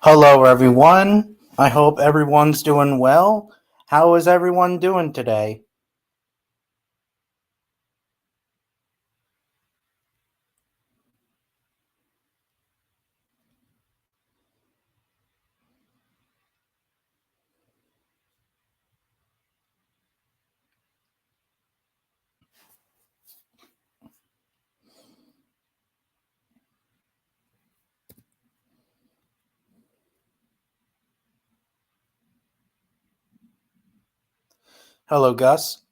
Hello, everyone. I hope everyone's doing well. How is everyone doing today? Hello, Gus.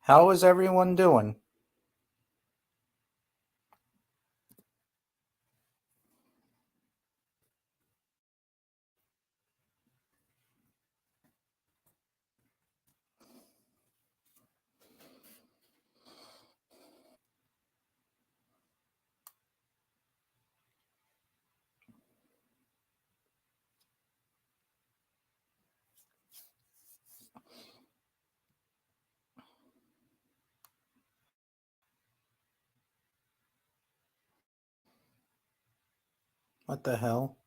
How is everyone doing? What the hell?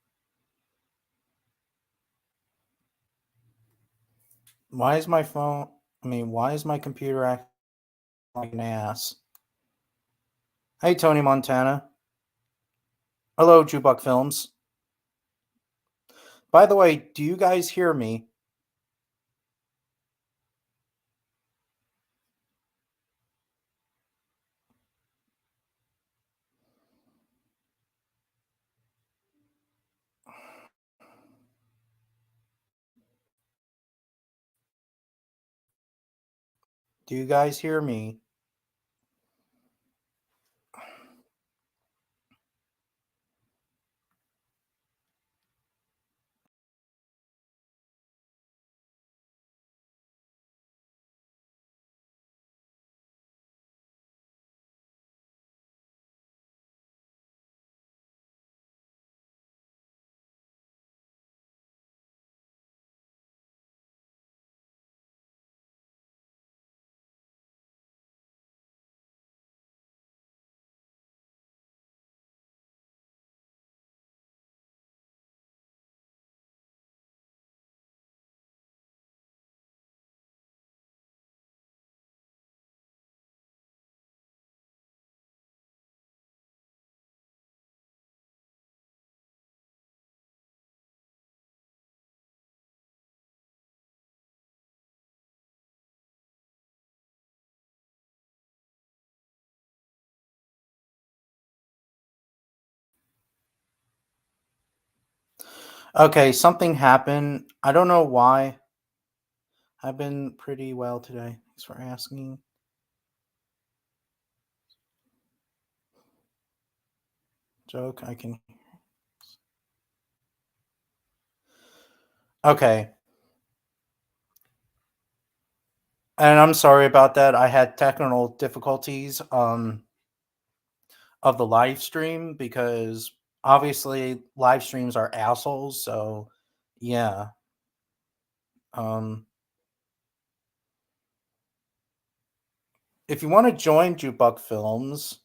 Why is my phone? Why is my computer acting like an ass? Hey, Tony Montana. Hello, Jubok Films. By the way, do you guys hear me? Do you guys hear me? Okay, something happened. I don't know why. I've been pretty well today. Thanks for asking. Joke, I can. Okay. And I'm sorry about that. I had technical difficulties of the live stream because obviously live streams are assholes. So yeah. Um if you want to join Jukebox Films,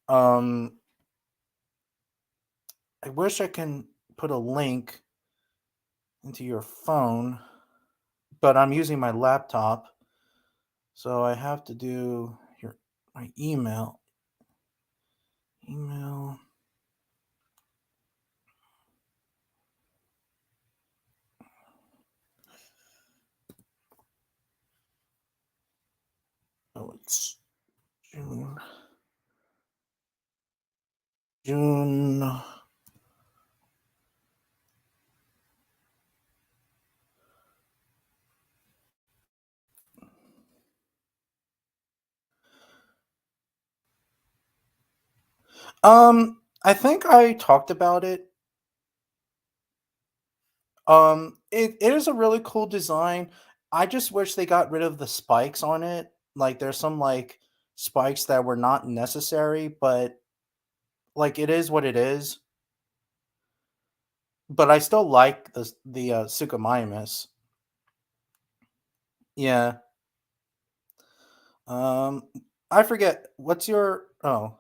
I wish I can put a link into your phone, but I'm using my laptop, so I have to do my email. Email. Oh, it's June. June. I think I talked about it. It is a really cool design. I just wish they got rid of the spikes on it. Like, there's some like spikes that were not necessary, but like it is what it is. But I still like the Suchomimus. Yeah. Um, I forget what's your oh.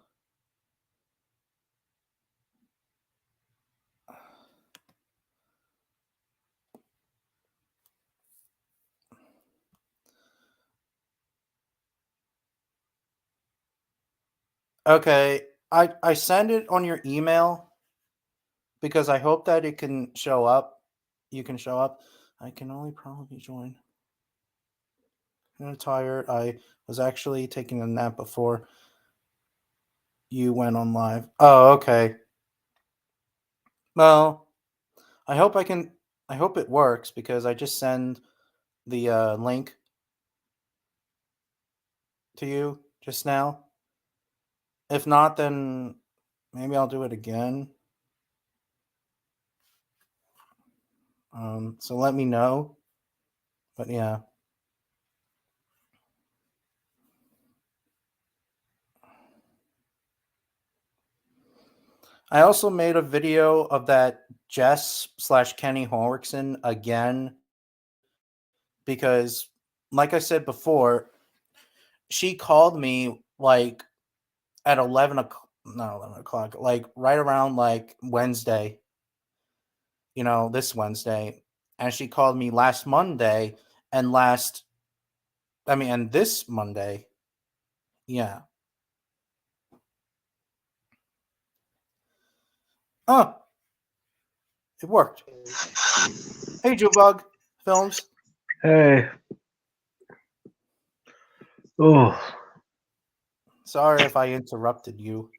Okay, I send it on your email because I hope that it can show up. You can show up. I can only probably join. I'm tired. I was actually taking a nap before you went on live. Oh, okay. Well, I hope I can. I hope it works because I just send the link to you just now. If not, then maybe I'll do it again. So let me know. But yeah. I also made a video of that Jess/Kenny Horwickson again because, like I said before, she called me like at 11 o'clock, not 11 o'clock, like right around like Wednesday, this Wednesday. And she called me last Monday and this Monday. Yeah. Oh, it worked. Hey, Jewbug Films. Hey. Oh. Sorry if I interrupted you.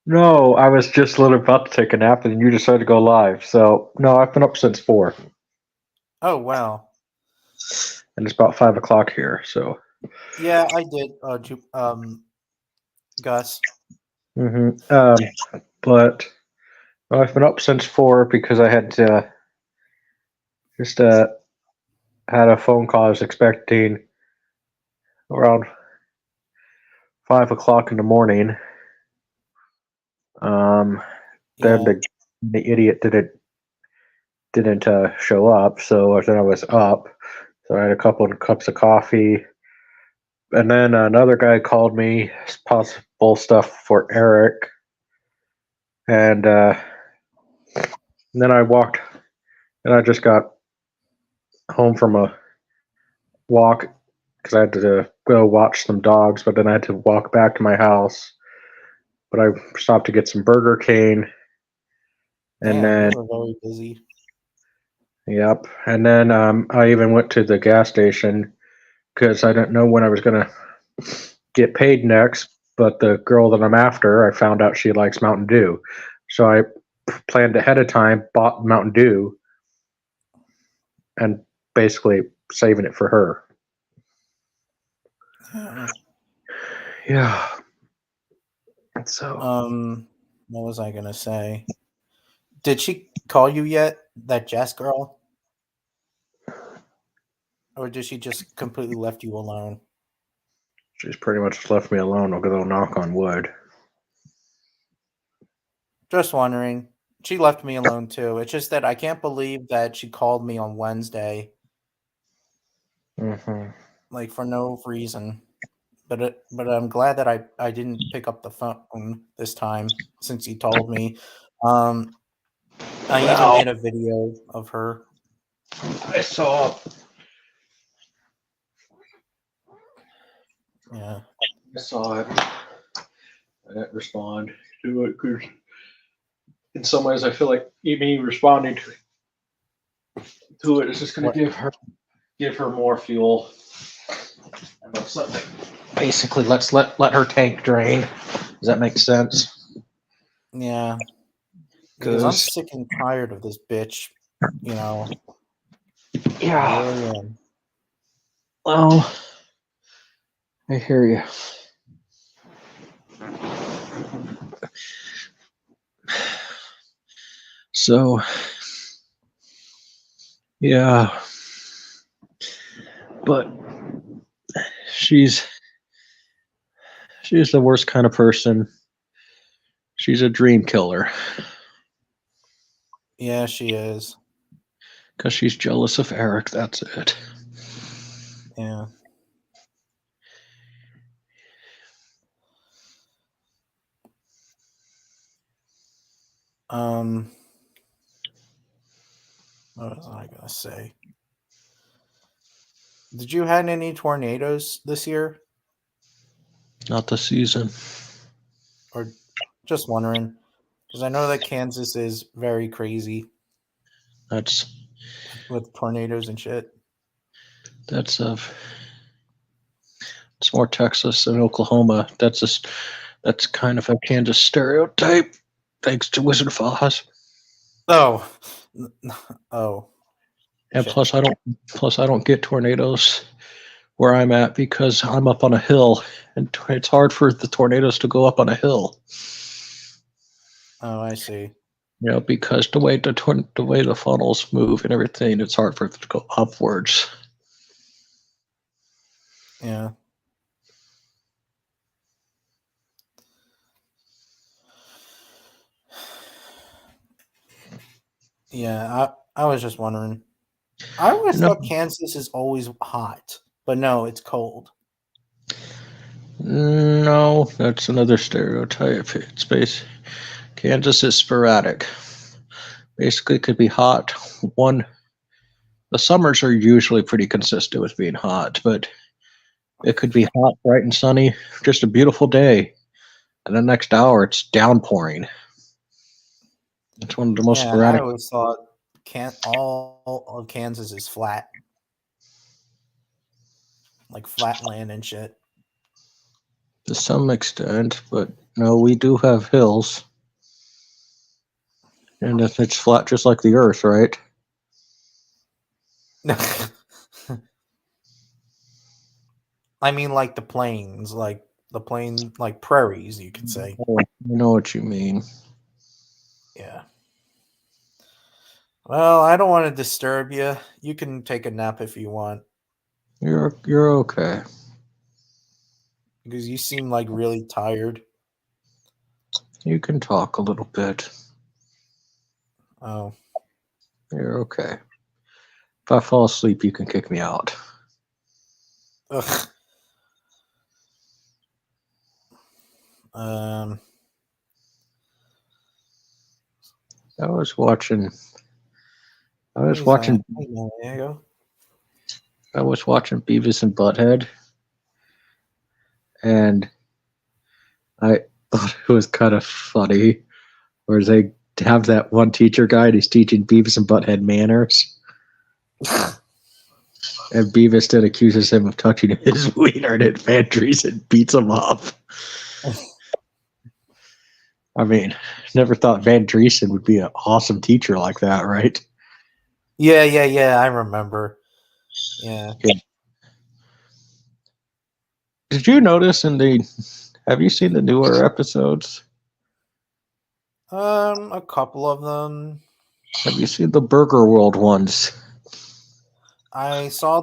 No, I was just literally about to take a nap and you decided to go live. So, no, I've been up since 4. Oh, wow. And it's about 5 o'clock here, so. Yeah, I did, Gus. But I've been up since 4 because I had just had a phone call. I was expecting around 5 o'clock in the morning. Then Yeah. the idiot didn't show up, so then I was up. So I had a couple of cups of coffee, and then another guy called me, possible stuff for Eric, and then I walked, and I just got home from a walk because I had to go watch some dogs, but then I had to walk back to my house. But I stopped to get some Burger King, and Damn, then you were very busy. yep, and then I even went to the gas station because I didn't know when I was gonna get paid next. But the girl that I'm after, I found out she likes Mountain Dew, so I planned ahead of time, bought Mountain Dew, and basically saving it for her. Yeah. Yeah. So What was I gonna say? Did she call you yet? That Jess girl? Or did she just completely left you alone? she's pretty much left me alone. I'll go knock on wood. Just wondering. She left me alone too. It's just that I can't believe that she called me on Wednesday, Mm-hmm. like for no reason. but I'm glad that I didn't pick up the phone this time since you told me. I even Wow. made a video of her. I saw. Yeah. I saw it. I didn't respond to it because, in some ways, I feel like me responding to it is just going What? to give her more fuel. And basically, let her tank drain. Does that make sense? Yeah. Because I'm 'Cause- sick and tired of this bitch. You know. I yeah. really am. Well, I hear you. So, yeah, but she's the worst kind of person. She's a dream killer Yeah, she is. because she's jealous of Eric. That's it. Yeah. What was I gonna say? Did you had any tornadoes this year? Not the season. Or just wondering? Because I know that Kansas is very crazy That's with tornadoes and shit. it's more Texas than Oklahoma. That's kind of a Kansas stereotype. Thanks to Wizard of Oz. Oh. Oh. And Shit. plus I don't get tornadoes where I'm at because I'm up on a hill, and it's hard for the tornadoes to go up on a hill. Oh, I see. You know, because the way the funnels move and everything, it's hard for it to go upwards. Yeah. Yeah, I was just wondering. I always No, thought Kansas is always hot, but no, it's cold. no, that's another stereotype. Kansas is sporadic. Basically, it could be hot. The summers are usually pretty consistent with being hot, but it could be hot, bright and sunny, just a beautiful day, and the next hour it's downpouring. It's one of the most Yeah, and I sporadic. always thought all of Kansas is flat, like flat land and shit. To some extent, but no, we do have hills, and if it's flat just like the Earth, right? I mean, like the plains, like prairies, you could say. Oh, I know what you mean. Yeah. Well, I don't want to disturb you. You can take a nap if you want, You're okay. because you seem like really tired. You can talk a little bit. Oh. You're okay. If I fall asleep, you can kick me out. Ugh. Um. I was watching. I was He's watching. there you go. I was watching Beavis and Butthead, and I thought it was kind of funny, where they have that one teacher guy, and he's teaching Beavis and Butthead manners, and Beavis then accuses him of touching his wiener, and Van Driesen beats him up. I mean, never thought Van Driesen would be an awesome teacher like that, right? Yeah. I remember. Yeah. Did you notice have you seen the newer episodes? A couple of them. Have you seen the Burger World ones? I saw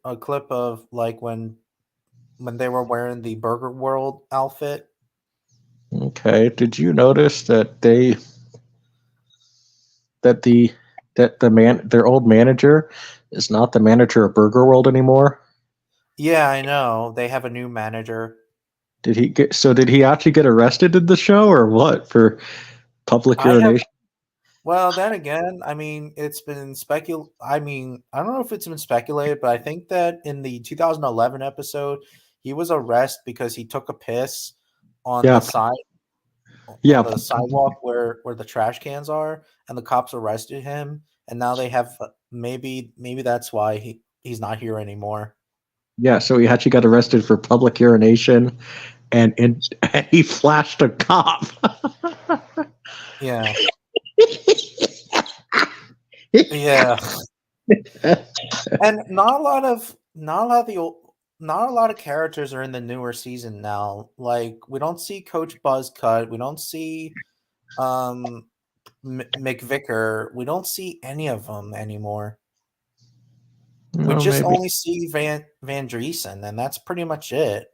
a clip of like when they were wearing the Burger World outfit. Okay. Did you notice that their old manager is not the manager of Burger World anymore? Yeah, I know. They have a new manager. Did he get? So did he actually get arrested in the show, or what for public I have urination? Well, then again, I mean, it's been I mean, I don't know if it's been speculated, but I think that in the 2011 episode, he was arrested because he took a piss on Yeah, on yeah, the sidewalk where the trash cans are, and the cops arrested him. And now they have maybe that's why he's not here anymore. yeah. So he actually got arrested for public urination, and he flashed a cop. Yeah, yeah. And not a lot of characters are in the newer season now. Like we don't see Coach Buzzcut, we don't see um McVicker, we don't see any of them anymore. We Well, just maybe. only see Van Driesen, and that's pretty much it.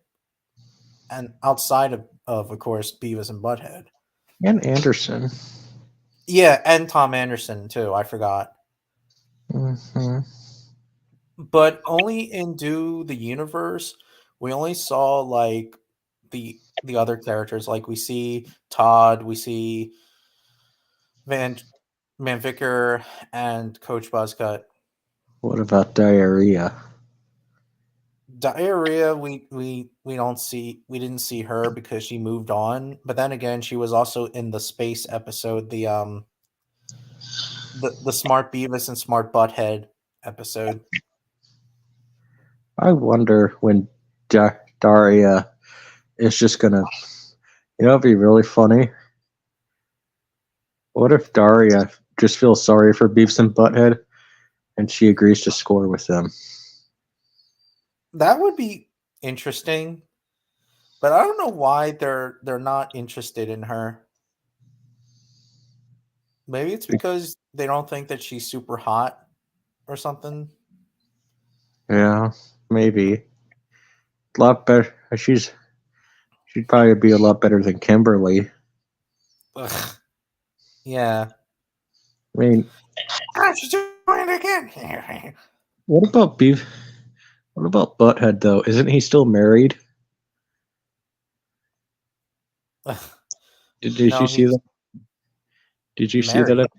And outside of course Beavis and Butthead. And Anderson. Yeah, and Tom Anderson too. I forgot. Hmm. But only in Do the Universe, we only saw like the other characters. Like we see Todd, we see Van Van Vicker, and Coach Buzzcut. What about diarrhea? Diarrhea, we didn't see her because she moved on. But then again, she was also in the space episode, the Smart Beavis and Smart Butthead episode. I wonder when Daria is just gonna. It'd be really funny. What if Daria just feels sorry for Beavis and Butthead, and she agrees to score with them? That would be interesting. But I don't know why they're not interested in her. Maybe it's because they don't think that she's super hot or something. Yeah, maybe. A lot better. She'd probably be a lot better than Kimberly. Ugh. Yeah. I mean, Ah, she's doing it again. what about Beef? What about Butthead though? Isn't he still married? Ugh. Did you No, see he's that? Did you see that? married.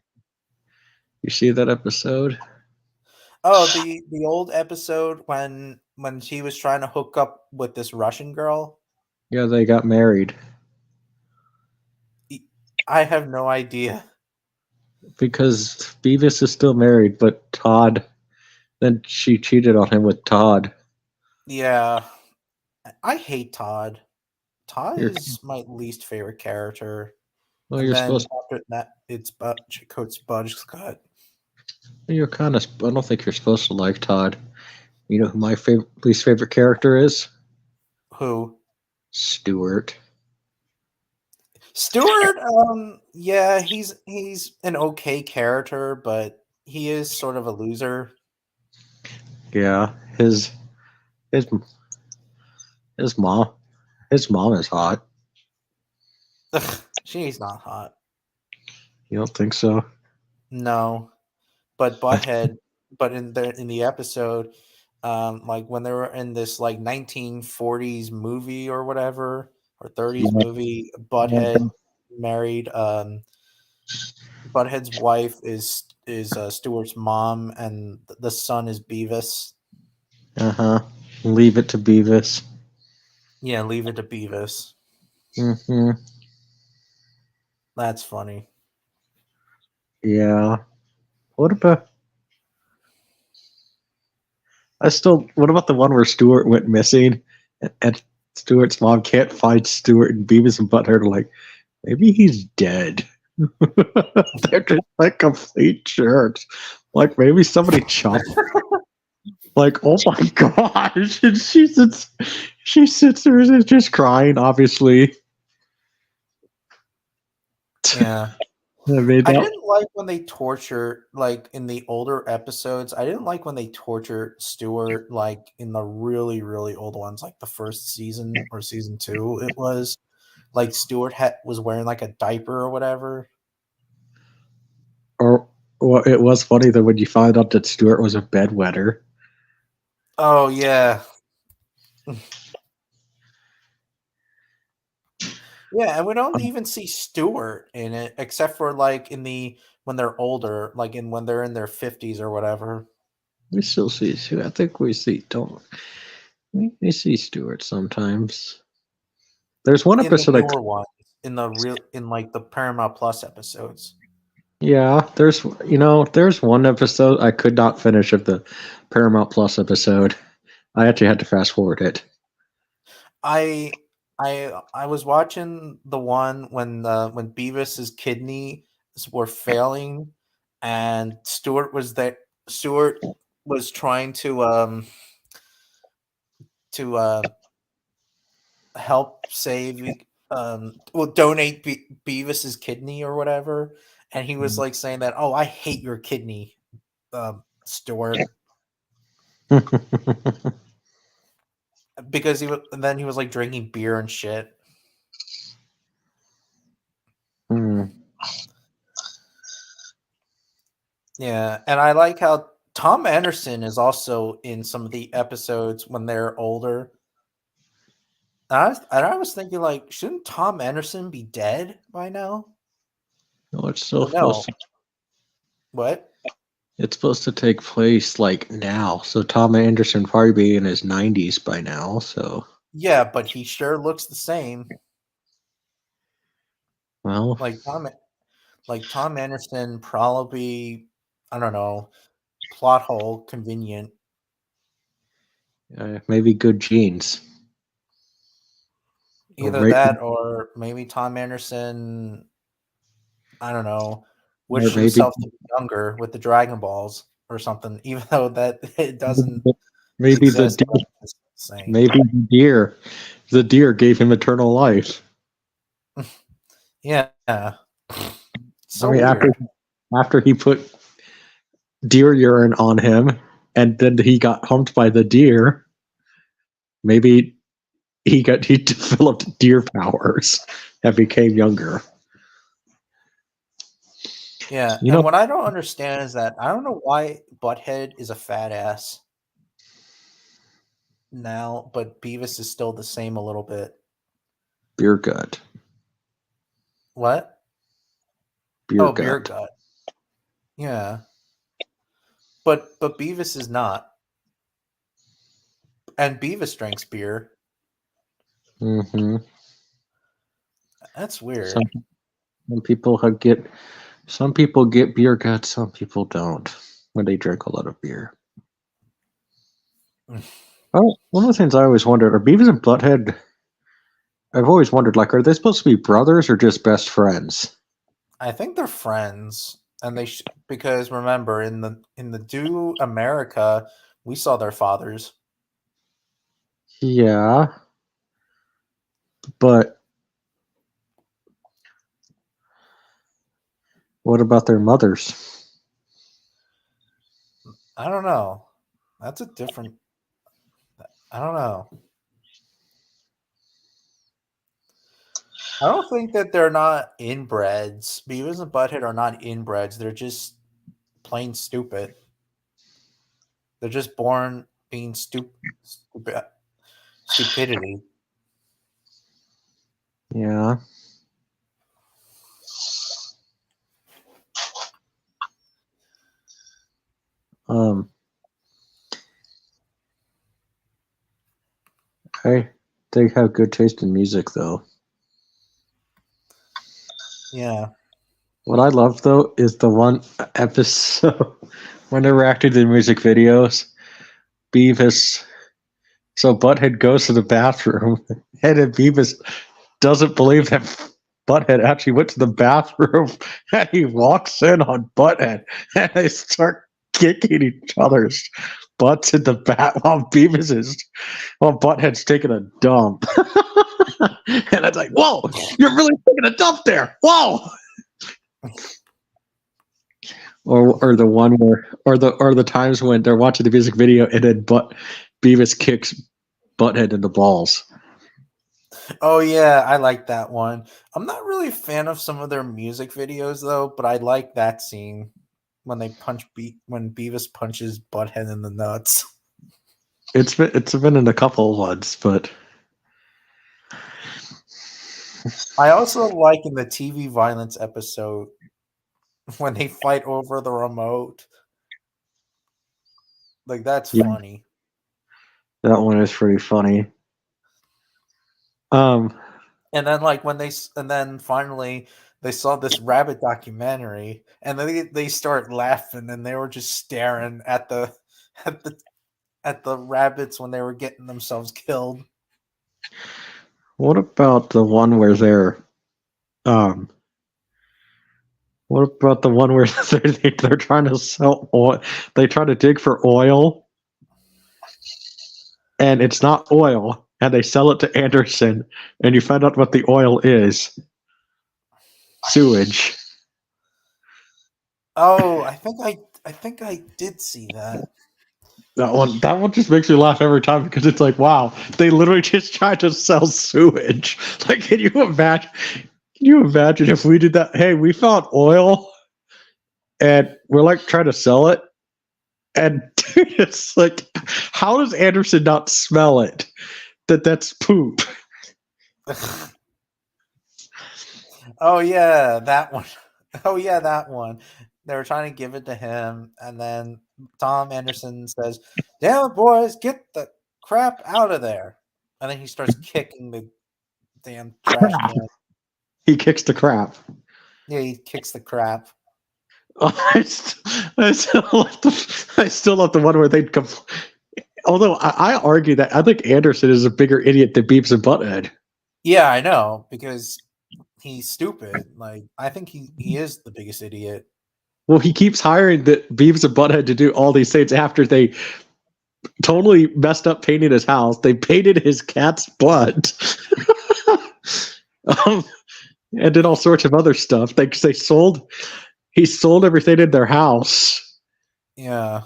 You see that episode? Oh, the old episode when she was trying to hook up with this Russian girl. Yeah, they got married I have no idea. because Beavis is still married, but Todd. Then she cheated on him with Todd. Yeah. I hate Todd. Todd You're is my least favorite character. well. And You're then supposed. after that, it's Coach Buzzcut. You're kind of. I don't think you're supposed to like Todd. You know who my least favorite character is? Who? Stuart. Stewart, yeah, he's an okay character, but he is sort of a loser. Yeah, his his mom his mom is hot. Ugh, she's not hot. You don't think so? No, but Butthead, but in the episode, like when they were in this like 1940s movie or whatever or 30s Yeah. movie, Butthead married Butthead's wife is Stewart's mom, and the son is Beavis. Uh huh. Leave it to Beavis. Yeah, leave it to Beavis. Hmm. That's funny. Yeah. What about? I still. What about the one where Stuart went missing, and Stuart's mom can't find Stuart, and Beavis and Butthead are like, maybe he's dead. They're just like complete jerks. Like maybe somebody chopped. Like, oh my gosh! And she sits there and is just crying. Obviously, Yeah. I mean I that. didn't like when they torture like in the older episodes. I didn't like when they torture Stewart like in the really really old ones like the first season or season 2 it was like Stewart was wearing like a diaper or whatever. Or well, it was funny that when you find out that Stuart was a bedwetter. Oh yeah. Yeah, and we don't even see Stewart in it, except for like in the when they're older, like in when they're in their 50s or whatever. We still see Stewart. I think we see don't we see Stewart sometimes. There's one In the episode newer ones, in like the Paramount Plus episodes. yeah, there's one episode I could not finish of the Paramount Plus episode. I actually had to fast forward it. I was watching the one when Beavis's kidneys were failing, and Stewart was there. Stewart was trying to help save donate Beavis's kidney or whatever, and he was like saying that, "Oh, I hate your kidney, Stewart," because and then he was like drinking beer and shit. Yeah, and I like how Tom Anderson is also in some of the episodes when they're older. And I was thinking, like, shouldn't Tom Anderson be dead by now? No, it's still Or no? supposed to, What? it's supposed to take place like now. So Tom Anderson probably be in his 90s by now. So Yeah, but he sure looks the same. well, Like Tom Anderson probably, I don't know, plot hole, convenient. maybe good genes. Either Right, that or maybe Tom Anderson, I don't know, or wished maybe himself to be younger with the Dragon Balls or something, even though that it doesn't maybe the exist. deer, It's the same. maybe the deer gave him eternal life. Yeah. So I mean, weird. after he put deer urine on him, and then he got humped by the deer, maybe he developed deer powers and became younger. Yeah, You and know, what I don't understand is that I don't know why Butthead is a fat ass now, but Beavis is still the same a little bit. beer gut. What? Beer Beer gut. gut. Yeah. But Beavis is not. And Beavis drinks beer. Mm-hmm. That's weird. Some people get beer gut, some people don't when they drink a lot of beer. Oh, one of the things I always wondered, are Beavis and Butthead, I've always wondered, like, are they supposed to be brothers or just best friends? I think they're friends, and because remember in the Do America, we saw their fathers. Yeah. But what about their mothers? I don't know. That's a different. I don't know. I don't think that they're not inbreds. Beavis and Butthead are not inbreds. They're just plain stupid. They're just born being stupidity. Yeah. They have good taste in music, though. Yeah. What I love, though, is the one episode when they're reacting to the music videos. Beavis. So Butthead goes to the bathroom, and then Beavis doesn't believe that Butthead actually went to the bathroom, and he walks in on Butthead, and they start kicking each other's butts in the bath while Butthead's taking a dump. And it's like, whoa, you're really taking a dump there. Whoa. Or the one where or the times when they're watching the music video and then Beavis kicks Butthead in the balls. Oh yeah, I like that one. I'm not really a fan of some of their music videos though, but I like that scene when they when Beavis punches Butthead in the nuts. It's been in a couple of ones, but I also like in the TV violence episode when they fight over the remote. Like that's Yeah. funny. that one is pretty funny. Um, And then like and then finally they saw this rabbit documentary and then they start laughing and they were just staring at the at the at the rabbits when they were getting themselves killed. what about the one where they're um? What about the one where they're trying to sell oil? They try to dig for oil, and it's not oil, and they sell it to Anderson, and you find out what the oil is: sewage. Oh, I think I did see that. That one just makes me laugh every time because it's like, wow, they literally just tried to sell sewage. Like, can you imagine? Can you imagine if we did that? Hey, we found oil, and we're like trying to sell it, and dude, it's like, how does Anderson not smell it? That's poop. Oh yeah, that one. Oh yeah, that one. They were trying to give it to him, and then Tom Anderson says, "Damn it, boys, get the crap out of there!" And then he starts kicking the damn trash can. He kicks the crap. Yeah, he kicks the crap. I still love the one where they'd come. Although I argue that I think Anderson is a bigger idiot than Beavis and Butthead. Yeah, I know because he's stupid. Like I think he is the biggest idiot. Well, he keeps hiring the Beavis and Butthead to do all these things after they totally messed up painting his house. They painted his cat's blood. um, and did all sorts of other stuff. He sold everything in their house. Yeah.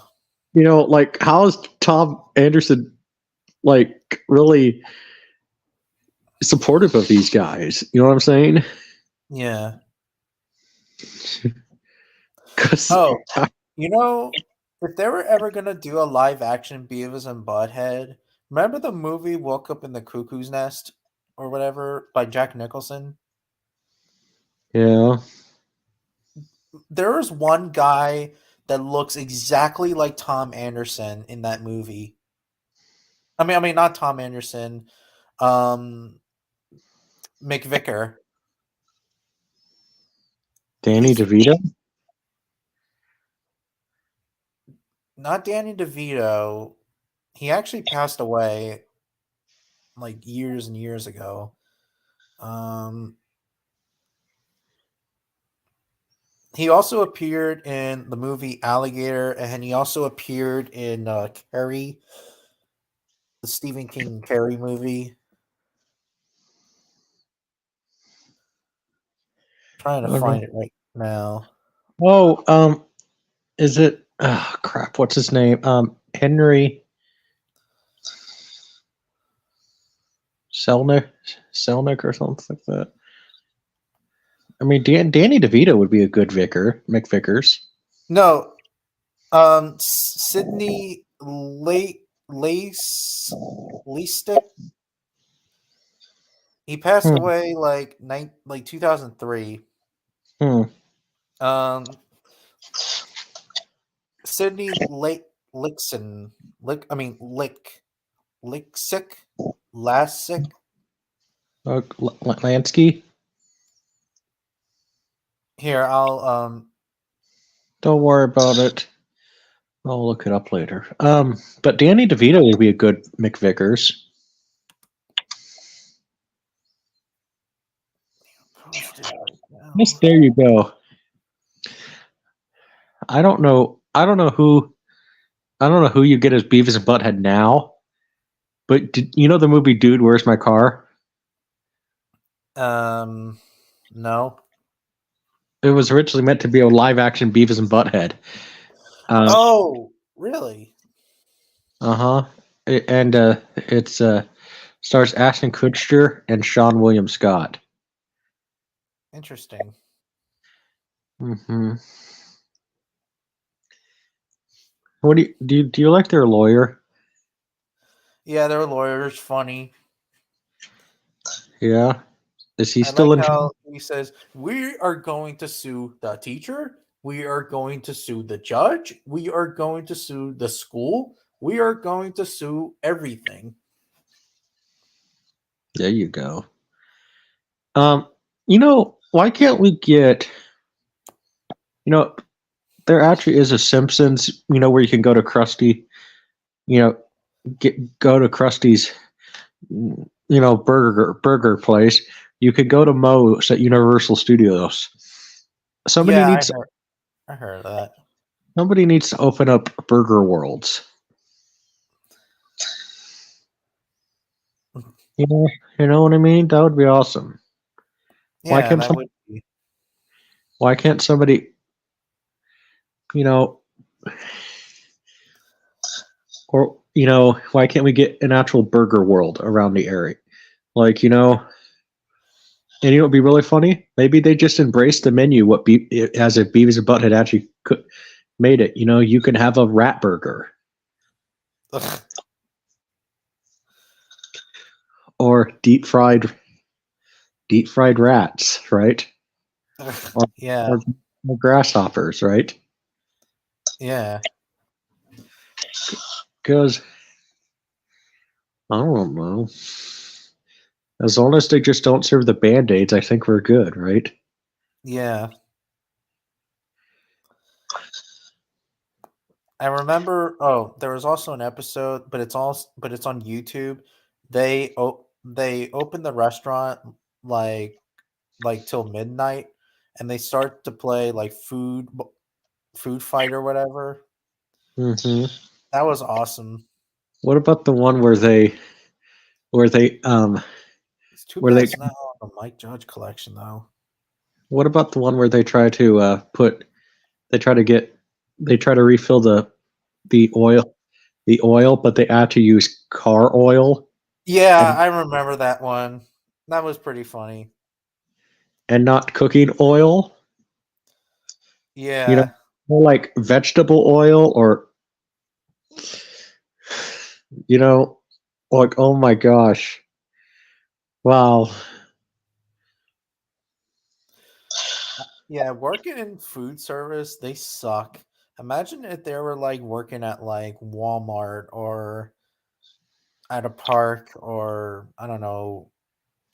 You know, like how is Tom Anderson like really supportive of these guys? You know what I'm saying? Yeah. 'Cause Oh, you know, if they were ever gonna do a live action Beavis and Butthead, remember the movie Woke Up in the Cuckoo's Nest or whatever by Jack Nicholson? yeah. There is one guy that looks exactly like Tom Anderson in that movie. I mean not Tom Anderson, um McVicker. Danny He's DeVito? not Danny DeVito. He actually passed away like years and years ago. Um He also appeared in the movie Alligator, and he also appeared in Carrie, the Stephen King Carrie movie. Trying to find it right now. Oh, is it oh crap, what's his name? Henry Selnick or something like that. I mean, Danny DeVito would be a good vicar, McVickers. No, Sydney Leastick. He passed Hmm. away like 2003. Hmm. Sydney Lickson. Lixick. Lassick. Lansky. Here, I'll Don't worry about it. I'll look it up later. But Danny DeVito would be a good McVickers. post it right now. Yes, there you go. I don't know who you get as Beavis and Butthead now. But you know the movie Dude, Where's My Car? No. It was originally meant to be a live action Beavis and Butthead. Oh, really? And it's stars Ashton Kutcher and Sean William Scott. Interesting. Mm-hmm. What do you like their lawyer? Yeah, their lawyer's funny. Yeah. Is he I still like in? how he says, "We are going to sue the teacher. We are going to sue the judge. We are going to sue the school. We are going to sue everything." There you go. You know, why can't we get? You know, there actually is a Simpsons. You know, where you can go to Krusty. You know, go to Krusty's. You know, burger place. You could go to Moe's at Universal Studios. Somebody Yeah, needs I heard that. somebody needs to open up Burger Worlds. You know what I mean? That would be awesome. Why Yeah, can't that would be. why can't somebody, you know, or why can't we get an actual Burger World around the area? Like, and it would be really funny. Maybe they just embrace the menu as if Beavis and Butthead actually made it. You know, you can have a rat burger or deep fried rats, right? Yeah, Or grasshoppers, right? yeah, Because I don't know. As long as they just don't serve the band-aids, I think we're good, right? yeah. I remember. Oh, there was also an episode, but it's on YouTube. They open the restaurant like till midnight, and they start to play like food fight or whatever. hmm That was awesome. What about the one where they It's too where bad they it's not on the Mike Judge collection though. what about the one where they try to they try to get they try to refill the oil, but they have to use car oil Yeah, and I remember that one. That was pretty funny. not cooking oil, you know, Yeah, more like vegetable oil or you know, like oh my gosh. Wow. yeah. Working in food service, they suck. Imagine if they were like working at like Walmart or at a park or I don't know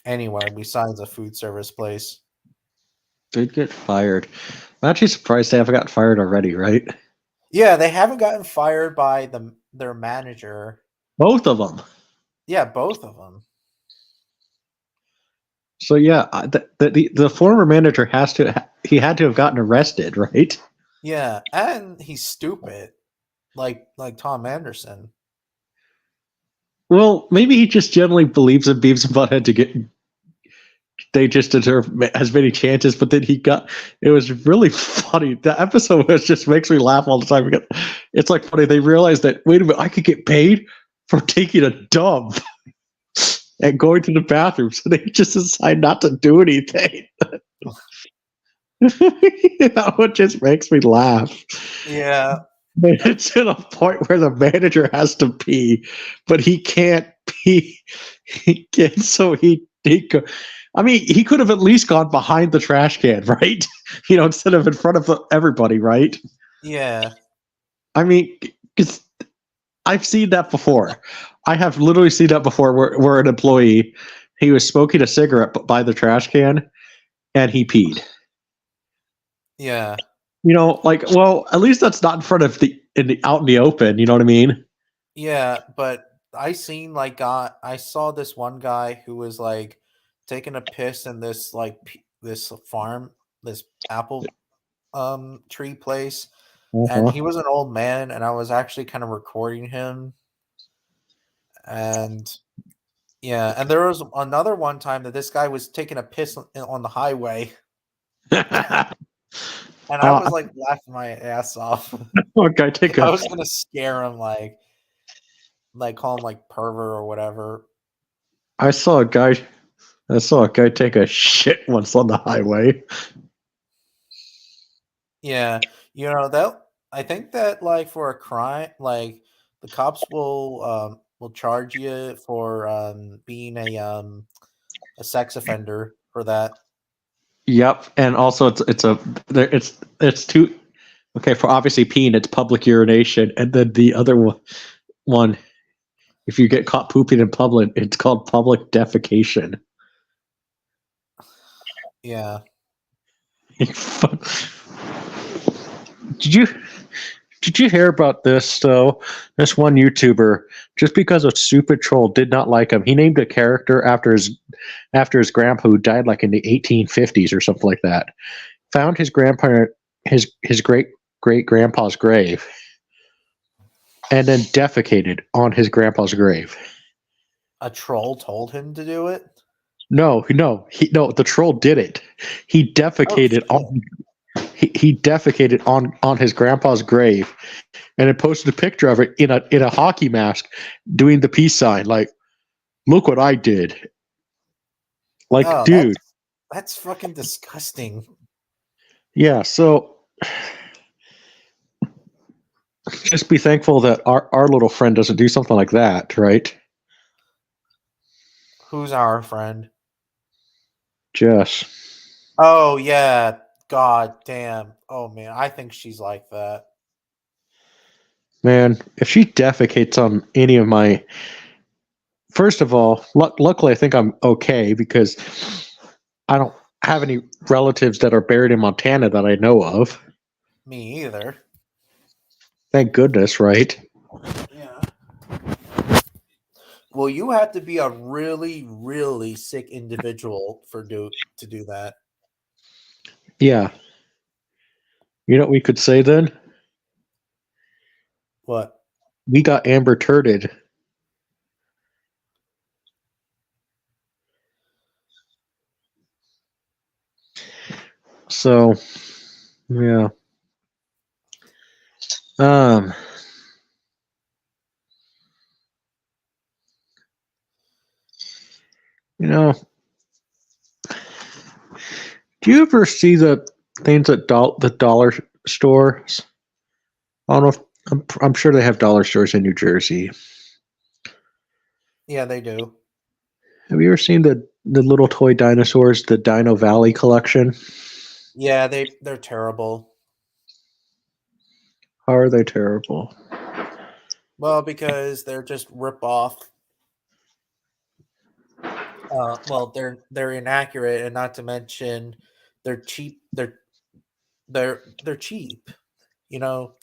anywhere besides a food service place. They'd get fired. I'm actually surprised they haven't got fired already, right? Yeah, they haven't gotten fired by their manager. Both of them. Yeah, both of them. So yeah, the former manager he had to have gotten arrested, right? Yeah, and he's stupid, like Tom Anderson. Well, maybe he just generally believes in Beavis and Butthead to get they just deserve as many chances, but then it was really funny. The episode just makes me laugh all the time because it's like funny. They realized that wait a minute, I could get paid for taking a dump and going to the bathroom, so they just decide not to do anything. That one just makes me laugh. Yeah, It's to the point where the manager has to pee, but he can't pee. He can't, so I mean, he could have at least gone behind the trash can, right? Instead of in front of everybody, right? yeah, I mean, because I've seen that before. I have literally seen that before where an employee, he was smoking a cigarette by the trash can and he peed. yeah, Well, at least that's not in front of out in the open. You know what I mean? yeah. But I saw this one guy who was like taking a piss in this this farm, this apple tree place, and Uh-huh. he was an old man, and I was actually kind of recording him, and yeah, and there was another one time that this guy was taking a piss on the highway, and I was like laughing my ass off. Okay, take I a. was gonna scare him, call him like pervert or whatever. I saw a guy. I saw a guy take a shit once on the highway. Yeah, that I think that like for a crime, like the cops will will charge you for being a sex offender for that. Yep, and also it's two. Okay, for obviously peeing, it's public urination, and then the other one, if you get caught pooping in public, it's called public defecation. Yeah. Did you hear about this though? This one YouTuber, just because a stupid troll did not like him, he named a character after his grandpa who died like in the 1850s or something like that. Found his grandparent his great grandpa's grave, and then defecated on his grandpa's grave. A troll told him to do it? No, the troll did it. He defecated he defecated on his grandpa's grave, and then posted a picture of it in a hockey mask doing the peace sign, like, look what I did. Like, Oh, dude. That's fucking disgusting. Yeah, so just be thankful that our little friend doesn't do something like that, right? Who's our friend? Jess. Oh, yeah. God damn. Oh, man. I think she's like that. Man, if she defecates on any of my... First of all, luckily I think I'm okay because I don't have any relatives that are buried in Montana that I know of. Me either. Thank goodness, right? Yeah. Well, you have to be a really, really sick individual to do that. Yeah. You know what we could say then? What? We got Amber Turded. So, yeah. You know, do you ever see the things at the dollar stores? I don't know if, I'm sure they have dollar stores in New Jersey. Yeah, they do. Have you ever seen the little toy dinosaurs, the Dino Valley collection? Yeah, they're terrible. How are they terrible? Well, because they're just rip off. Well, they're inaccurate, and not to mention they're cheap. They're cheap. You know,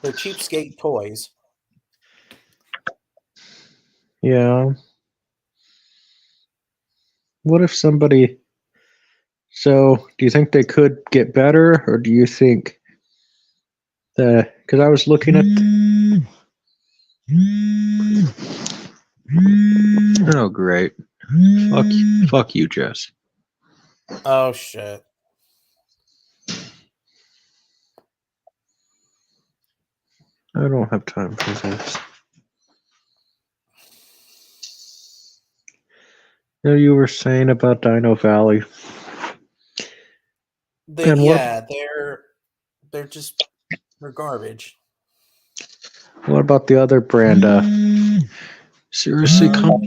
they're cheapskate toys. Yeah. What if somebody... So, do you think they could get better, or do you think that... Because I was looking at... Oh, great. Fuck you, Jess. Oh, shit. I don't have time for this. You were saying about Dino Valley. They're garbage. What about the other brand? Seriously, come.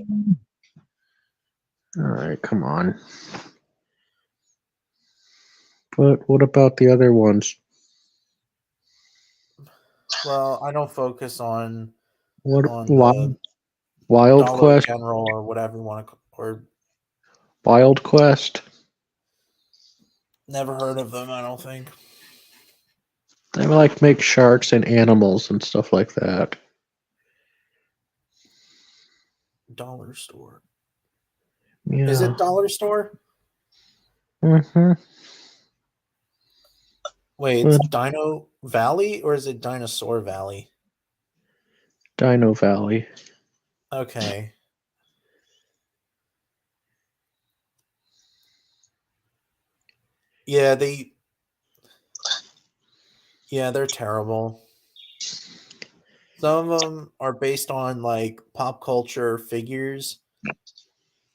All right, come on. But what about the other ones? Well, I don't focus on Wild Dollar Quest? General or whatever you want to, or Wild Quest? never heard of them. I don't think. They like make sharks and animals and stuff like that. Dollar store. Yeah. Is it dollar store? Mm-hmm. Wait, it's Dino Valley or is it Dinosaur Valley? Dino Valley. Okay. Yeah, they're terrible. Some of them are based on like pop culture figures,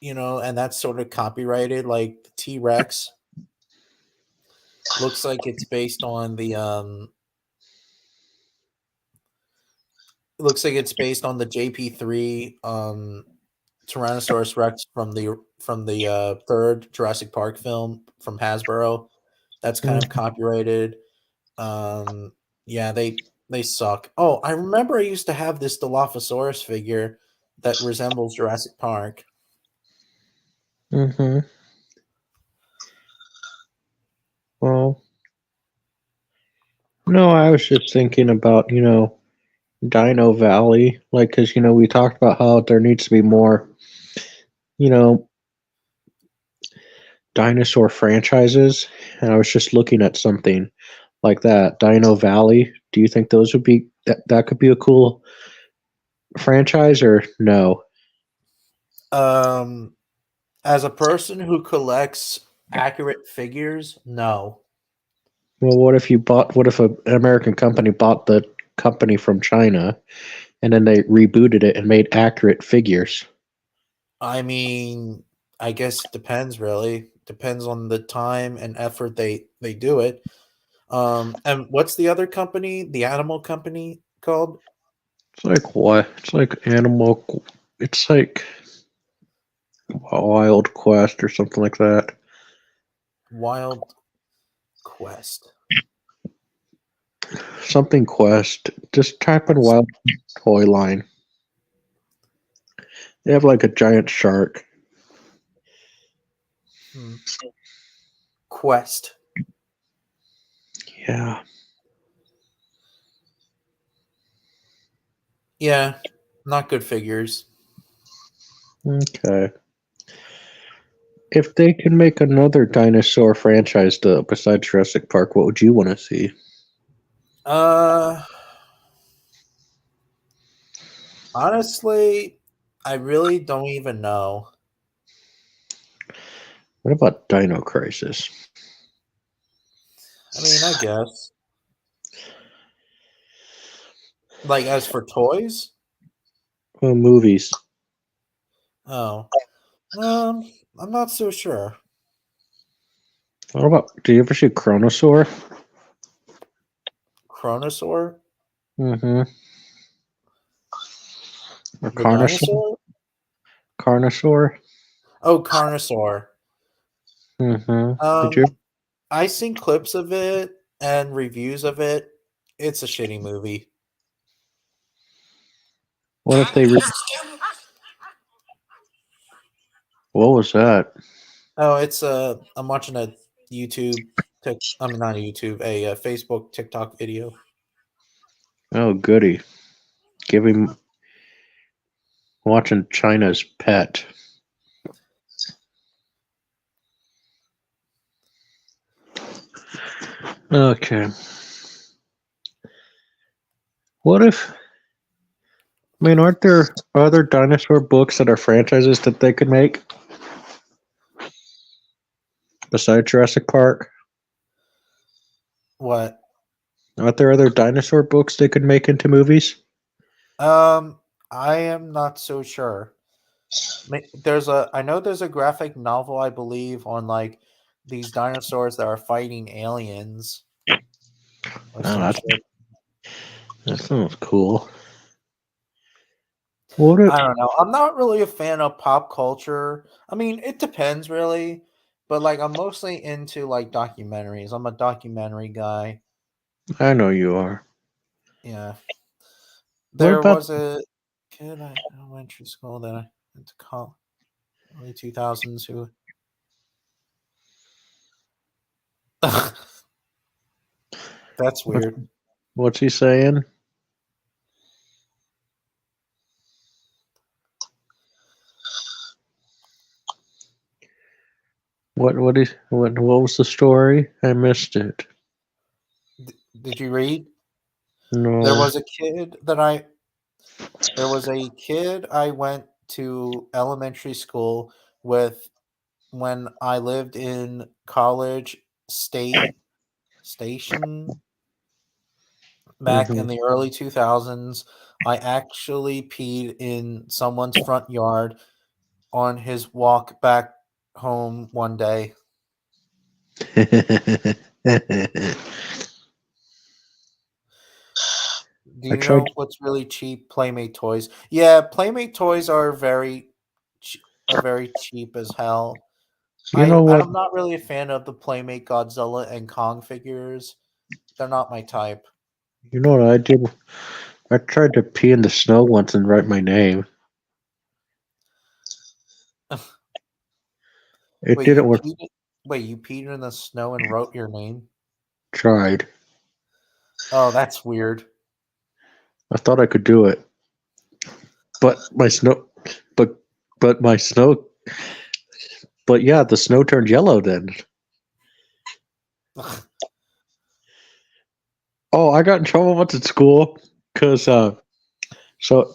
and that's sort of copyrighted. Like the T-Rex looks like it's based on the It looks like it's based on the JP3 Tyrannosaurus Rex from the third Jurassic Park film from Hasbro. That's kind of copyrighted. Yeah, they suck. Oh, I remember I used to have this Dilophosaurus figure that resembles Jurassic Park. Mm-hmm. Well, no, I was just thinking about, Dino Valley, like, because, we talked about how there needs to be more, you know, dinosaur franchises, and I was just looking at something like that, Dino Valley. Do you think those would be, that could be a cool franchise, or no? As a person who collects accurate figures, no. Well, what if an American company bought the company from China, and then they rebooted it and made accurate figures? I mean, I guess it depends really. Depends on the time and effort they do it. And what's the other company? The animal company called? It's like what? It's like Animal. It's like Wild Quest or something like that. Wild Quest. Something Quest. Just type in Wild Toy Line. They have like a giant shark. Quest. Yeah. Yeah, not good figures. Okay. If they can make another dinosaur franchise besides Jurassic Park, what would you want to see? Honestly, I really don't even know. What about Dino Crisis? I mean, I guess. Like as for toys? Well, movies. Oh. I'm not so sure. What about? Do you ever see Chronosaur? Chronosaur? Mm-hmm. Or The Carnosaur? dinosaur? Carnosaur? Oh, Carnosaur. Mm-hmm. Did you? I seen clips of it and reviews of it. It's a shitty movie. What if they? What was that? Oh, it's I'm watching a YouTube. I mean, not a YouTube, a Facebook TikTok video. Oh, goody. Give him watching China's Pet. Okay. What if? I mean, aren't there other dinosaur books that are franchises that they could make besides Jurassic Park? What? Aren't there other dinosaur books they could make into movies? I am not so sure. I know there's a graphic novel, I believe, on like these dinosaurs that are fighting aliens or some shit. That sounds cool. What if? I don't know. I'm not really a fan of pop culture. I mean, it depends really, but like I'm mostly into like documentaries. I'm a documentary guy. I know you are. Yeah. What There about? was a kid at elementary school that I went to college early 2000s who That's weird. What's he saying? What was the story? I missed it. Did you read? No. There was a kid I went to elementary school with when I lived in College Station back in Mhm. the early 2000s. I actually peed in someone's front yard on his walk back home one day. Do I you tried. know what's really cheap? Playmate toys. Yeah, Playmate toys are very cheap as hell. You know what? I'm not really a fan of the Playmate Godzilla and Kong figures. They're not my type. You know what I did? I tried to pee in the snow once and write my name. It Wait, didn't work. you peed in the snow and wrote your name? Tried. Oh, that's weird. I thought I could do it, but my snow, but but my snow, but yeah, the snow turned yellow then. Oh, I got in trouble once at school because so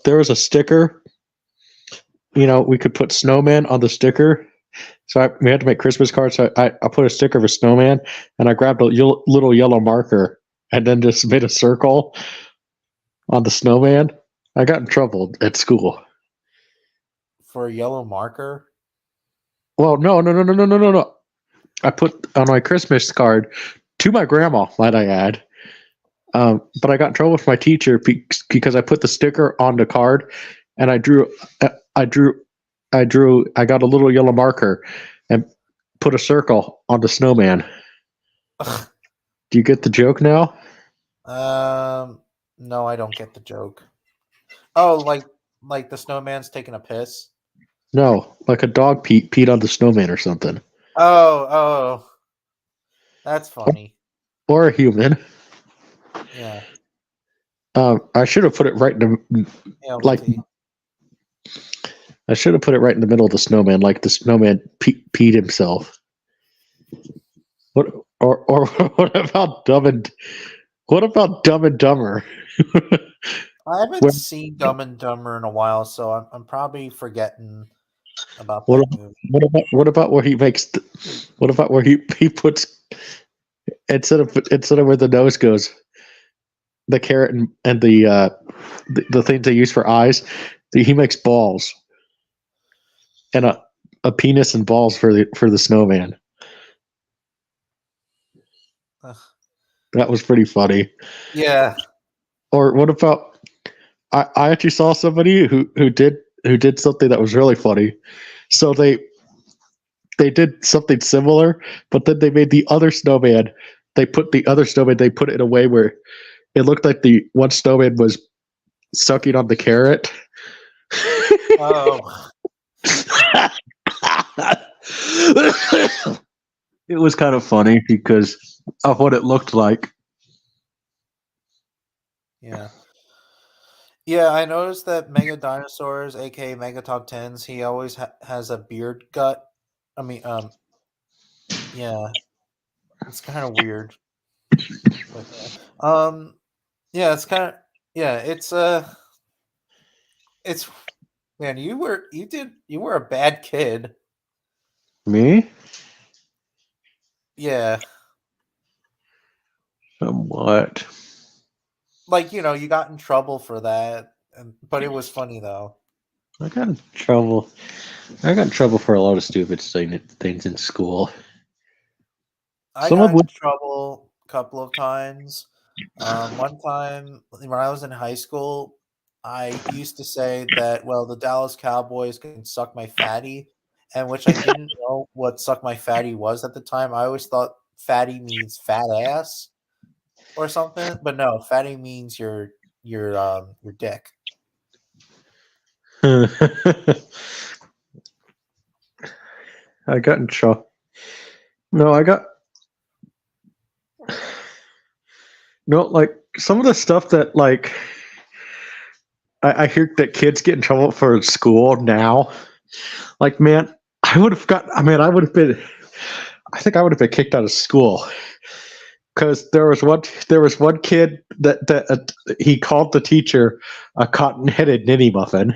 there was a sticker. You know, we could put snowman on the sticker. So we had to make Christmas cards. So I put a sticker of a snowman, and I grabbed a little yellow marker and then just made a circle on the snowman. I got in trouble at school. For a yellow marker? Well, no. I put on my Christmas card to my grandma, might I add. But I got in trouble with my teacher because I put the sticker on the card, and I got a little yellow marker and put a circle on the snowman. Do you get the joke now? No, I don't get the joke. Oh, like the snowman's taking a piss? No, like a dog peed on the snowman or something, Oh, that's funny. or a human. Yeah, I should have put it right in the like. ALT. I should have put it right in the middle of the snowman, like the snowman peed himself. What or what about Dumb and Dumber? I haven't When- seen Dumb and Dumber in a while, so I'm probably forgetting about What that movie. what about where he makes? What about where he puts instead of where the nose goes, the carrot and the things they use for eyes, he makes balls and a penis and balls for the snowman. Ugh. That was pretty funny. Yeah. Or what about I actually saw somebody who did something that was really funny. So they did something similar, but then they made the other snowman. They put it in a way where it looked like the one snowman was sucking on the carrot. Oh, It was kind of funny because of what it looked like. yeah. Yeah, I noticed that Mega Dinosaurs, aka Mega Top Tens, he always has a beard gut. I mean, yeah, it's kind of weird. Yeah, it's kind of it's man, you were a bad kid. Me? Yeah, Somewhat. like you got in trouble for that, but it was funny though. I got in trouble. I got in trouble for a lot of stupid things in school. I Some got of into which trouble a couple of times. One time when I was in high school, I used to say that, well, the Dallas Cowboys can suck my fatty, and which I didn't know what suck my fatty was at the time. I always thought fatty means fat ass or something, but no, fatty means your dick. I got in trouble. No, I got no like some of the stuff that like I hear that kids get in trouble for at school now. Like, man, I would have got. I mean, I would have been. I think I would have been kicked out of school because there was one kid that he called the teacher a cotton-headed ninny muffin,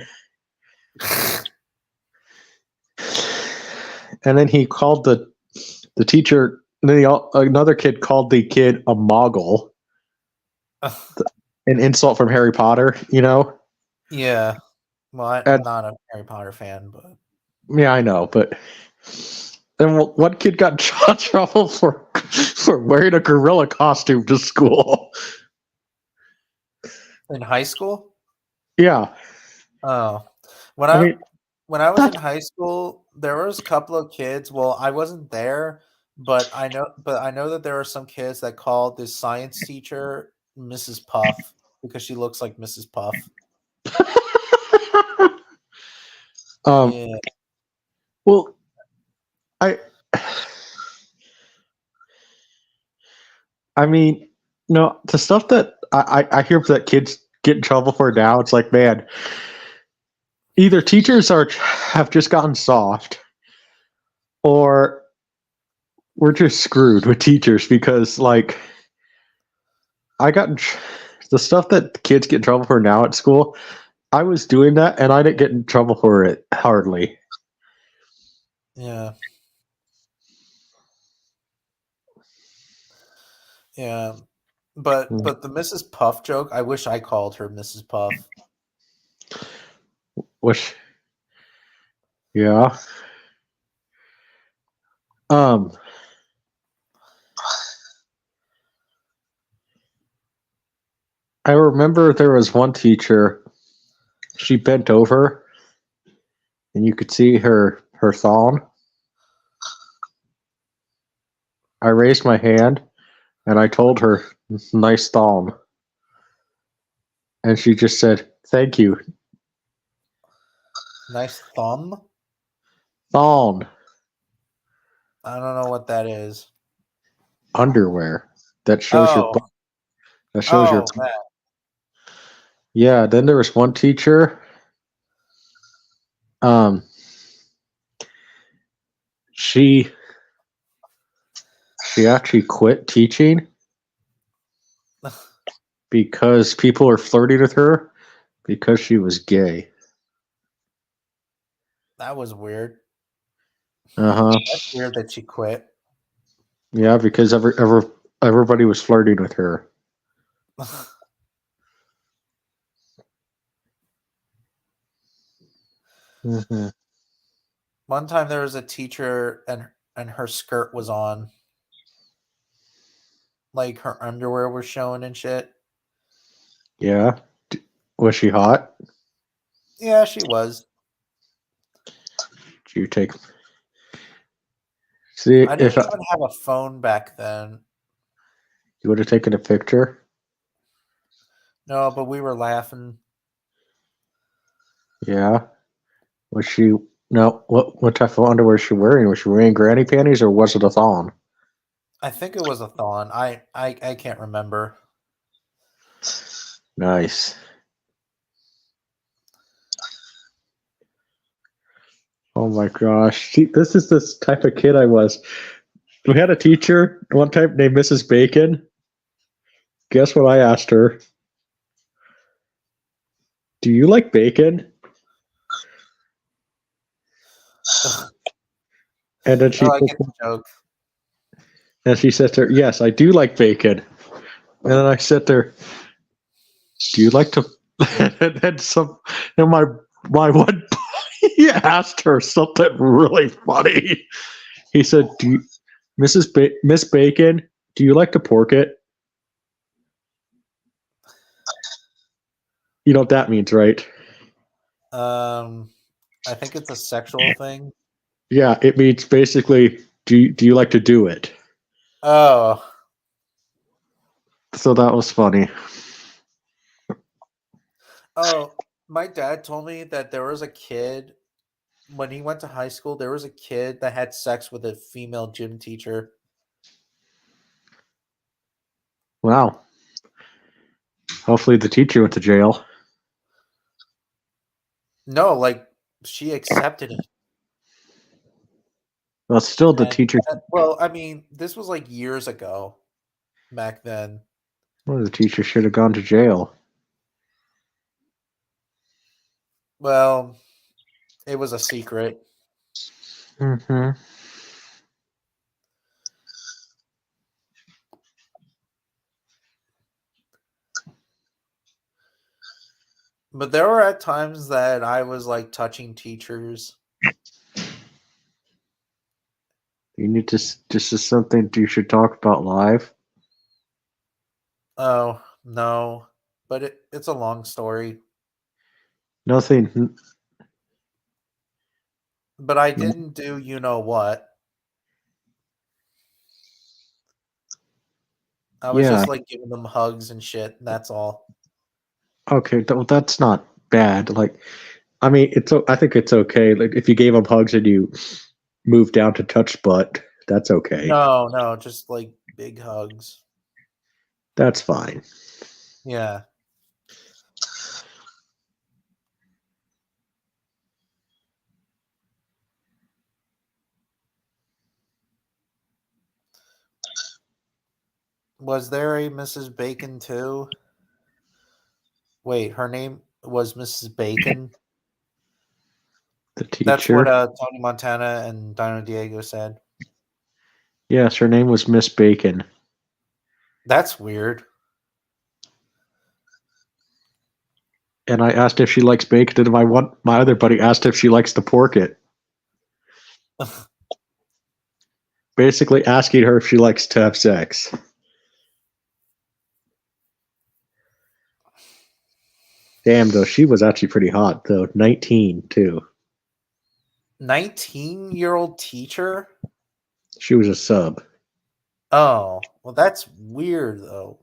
and then he called the teacher. And then another kid called the kid a moggle, an insult from Harry Potter. You know. Yeah. Well, I'm And- not a Harry Potter fan, but Yeah, I know, but then one kid got in trouble for wearing a gorilla costume to school. In high school? Yeah. Oh, when I I mean, when I was in high school, there was a couple of kids. Well, I wasn't there, but I know that there are some kids that called this science teacher Mrs. Puff because she looks like Mrs. Puff. um, Yeah, well, I, I mean, no, the stuff that I hear that kids get in trouble for now, it's like, man, either teachers have just gotten soft, or we're just screwed with teachers because, like, I got the stuff that kids get in trouble for now at school. I was doing that, and I didn't get in trouble for it hardly. yeah, yeah. But the Mrs. Puff joke, I wish I called her Mrs. Puff. Which, yeah. Um, I remember there was one teacher. She bent over, and you could see her thong. I raised my hand, and I told her, "Nice thong," and she just said, "Thank you." Nice thumb. Thong I don't know what that is. underwear that shows your Oh, butt. That shows your. that. Yeah. Then there was one teacher. Um, she actually quit teaching because people were flirting with her because she was gay. That was weird. Uh-huh. That's weird that she quit. Yeah, because everybody was flirting with her. Mm-hmm. One time there was a teacher and her skirt was on. Like her underwear was showing and shit. Yeah. Was she hot? Yeah, she was. Did you take? See, I if didn't even have a phone back then. you would have taken a picture. No, but we were laughing. Yeah. Was she? No. What type of underwear was she wearing? Was she wearing granny panties or was it a thong? I think it was a thon. I can't remember. Nice. Oh my gosh. See, this is this type of kid I was. We had a teacher one time named Mrs. Bacon. Guess what I asked her? Do you like bacon? And then Oh, I get the joke. and she said to her, "Yes, I do like bacon." And then I said to her, "Do you like to?" And then my one he asked her something really funny. He said, "Do you, Miss Bacon, do you like to pork it?" You know what that means, right? I think it's a sexual thing. Yeah, it means basically, do you like to do it? Oh, So that was funny. oh, my dad told me that there was a kid when he went to high school. There was a kid that had sex with a female gym teacher. Wow. Hopefully the teacher went to jail. No, like she accepted it. Well, still the And, teacher. well, I mean, this was like years ago back then. Well, the teacher should have gone to jail. Well, it was a secret. Mm-hmm. But there were at times that I was like touching teachers. You need to. This is something you should talk about live. Oh, no. but it's a long story. Nothing. But I didn't do you know what. I was Yeah. just like giving them hugs and shit. And that's all. Okay, that's not bad. Like, I mean, I think it's okay. Like, if you gave him hugs and you moved down to touch butt, that's okay. No, just like big hugs. That's fine. Yeah. Was there a Mrs. Bacon too? Wait, her name was Mrs. Bacon? The That's what teacher. Tony Montana and Dino Diego said. Yes, her name was Miss Bacon. That's weird. And I asked if she likes bacon, and my other buddy asked if she likes to pork it. Basically asking her if she likes to have sex. Damn, though, she was actually pretty hot, though. 19, too. 19-year-old teacher? She was a sub. Oh, well, that's weird, though.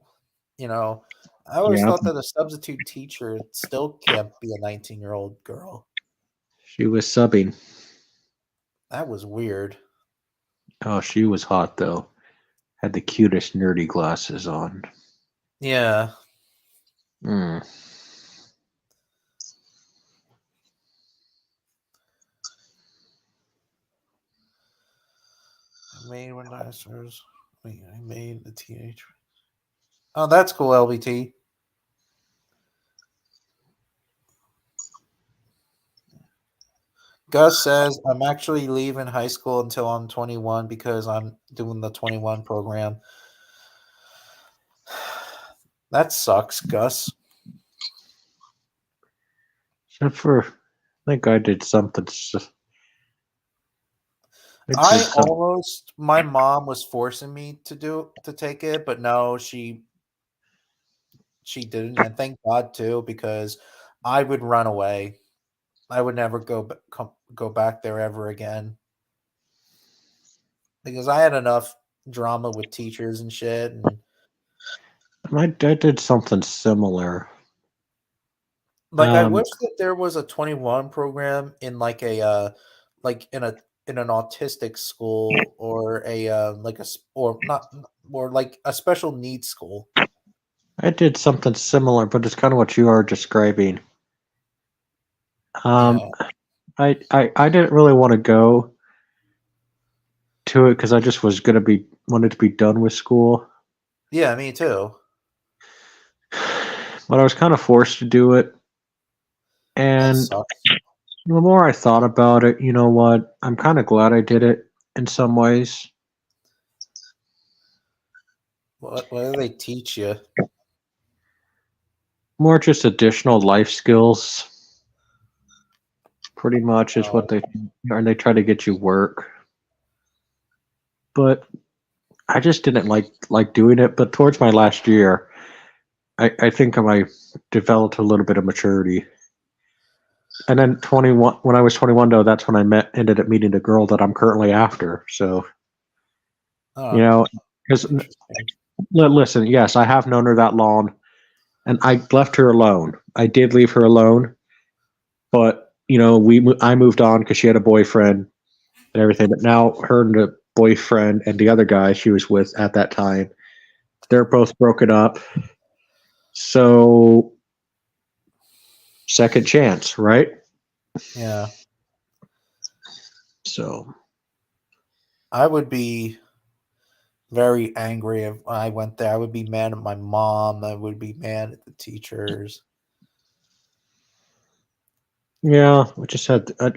You know, I always Yeah. thought that a substitute teacher still can't be a 19-year-old girl. She was subbing. That was weird. Oh, she was hot, though. Had the cutest nerdy glasses on. Yeah. Mm. I made when dinosaurs. Wait, I made the teenage. Oh, that's cool, LBT. Gus says, I'm actually leaving high school until I'm 21 because I'm doing the 21 program. That sucks, Gus. Except for, I think I did something. My mom was forcing me to take it, but no, she didn't, and thank God too, because I would run away. I would never go back there ever again because I had enough drama with teachers and shit. And I did something similar. like, I wish that there was a 21 program in like a like in an autistic school or like a special needs school. I did something similar, but it's kind of what you are describing. Yeah. I didn't really want to go to it because I just was wanted to be done with school. Yeah, me too. But I was kind of forced to do it. That And sucks. the more I thought about it, you know what? I'm kind of glad I did it in some ways. What do they teach you? More just additional life skills. Pretty much is what they and they try to get you work. But I just didn't like doing it. But towards my last year, I think I developed a little bit of maturity. And then 21, when I was 21, though, that's when ended up meeting the girl that I'm currently after. So, Oh, you know, because interesting. listen, yes, I have known her that long, and I left her alone. I did leave her alone, but you know, I moved on because she had a boyfriend and everything. But now her and the boyfriend and the other guy she was with at that time, they're both broken up. So, second chance, right? Yeah. So, I would be very angry if I went there. I would be mad at my mom. I would be mad at the teachers. yeah,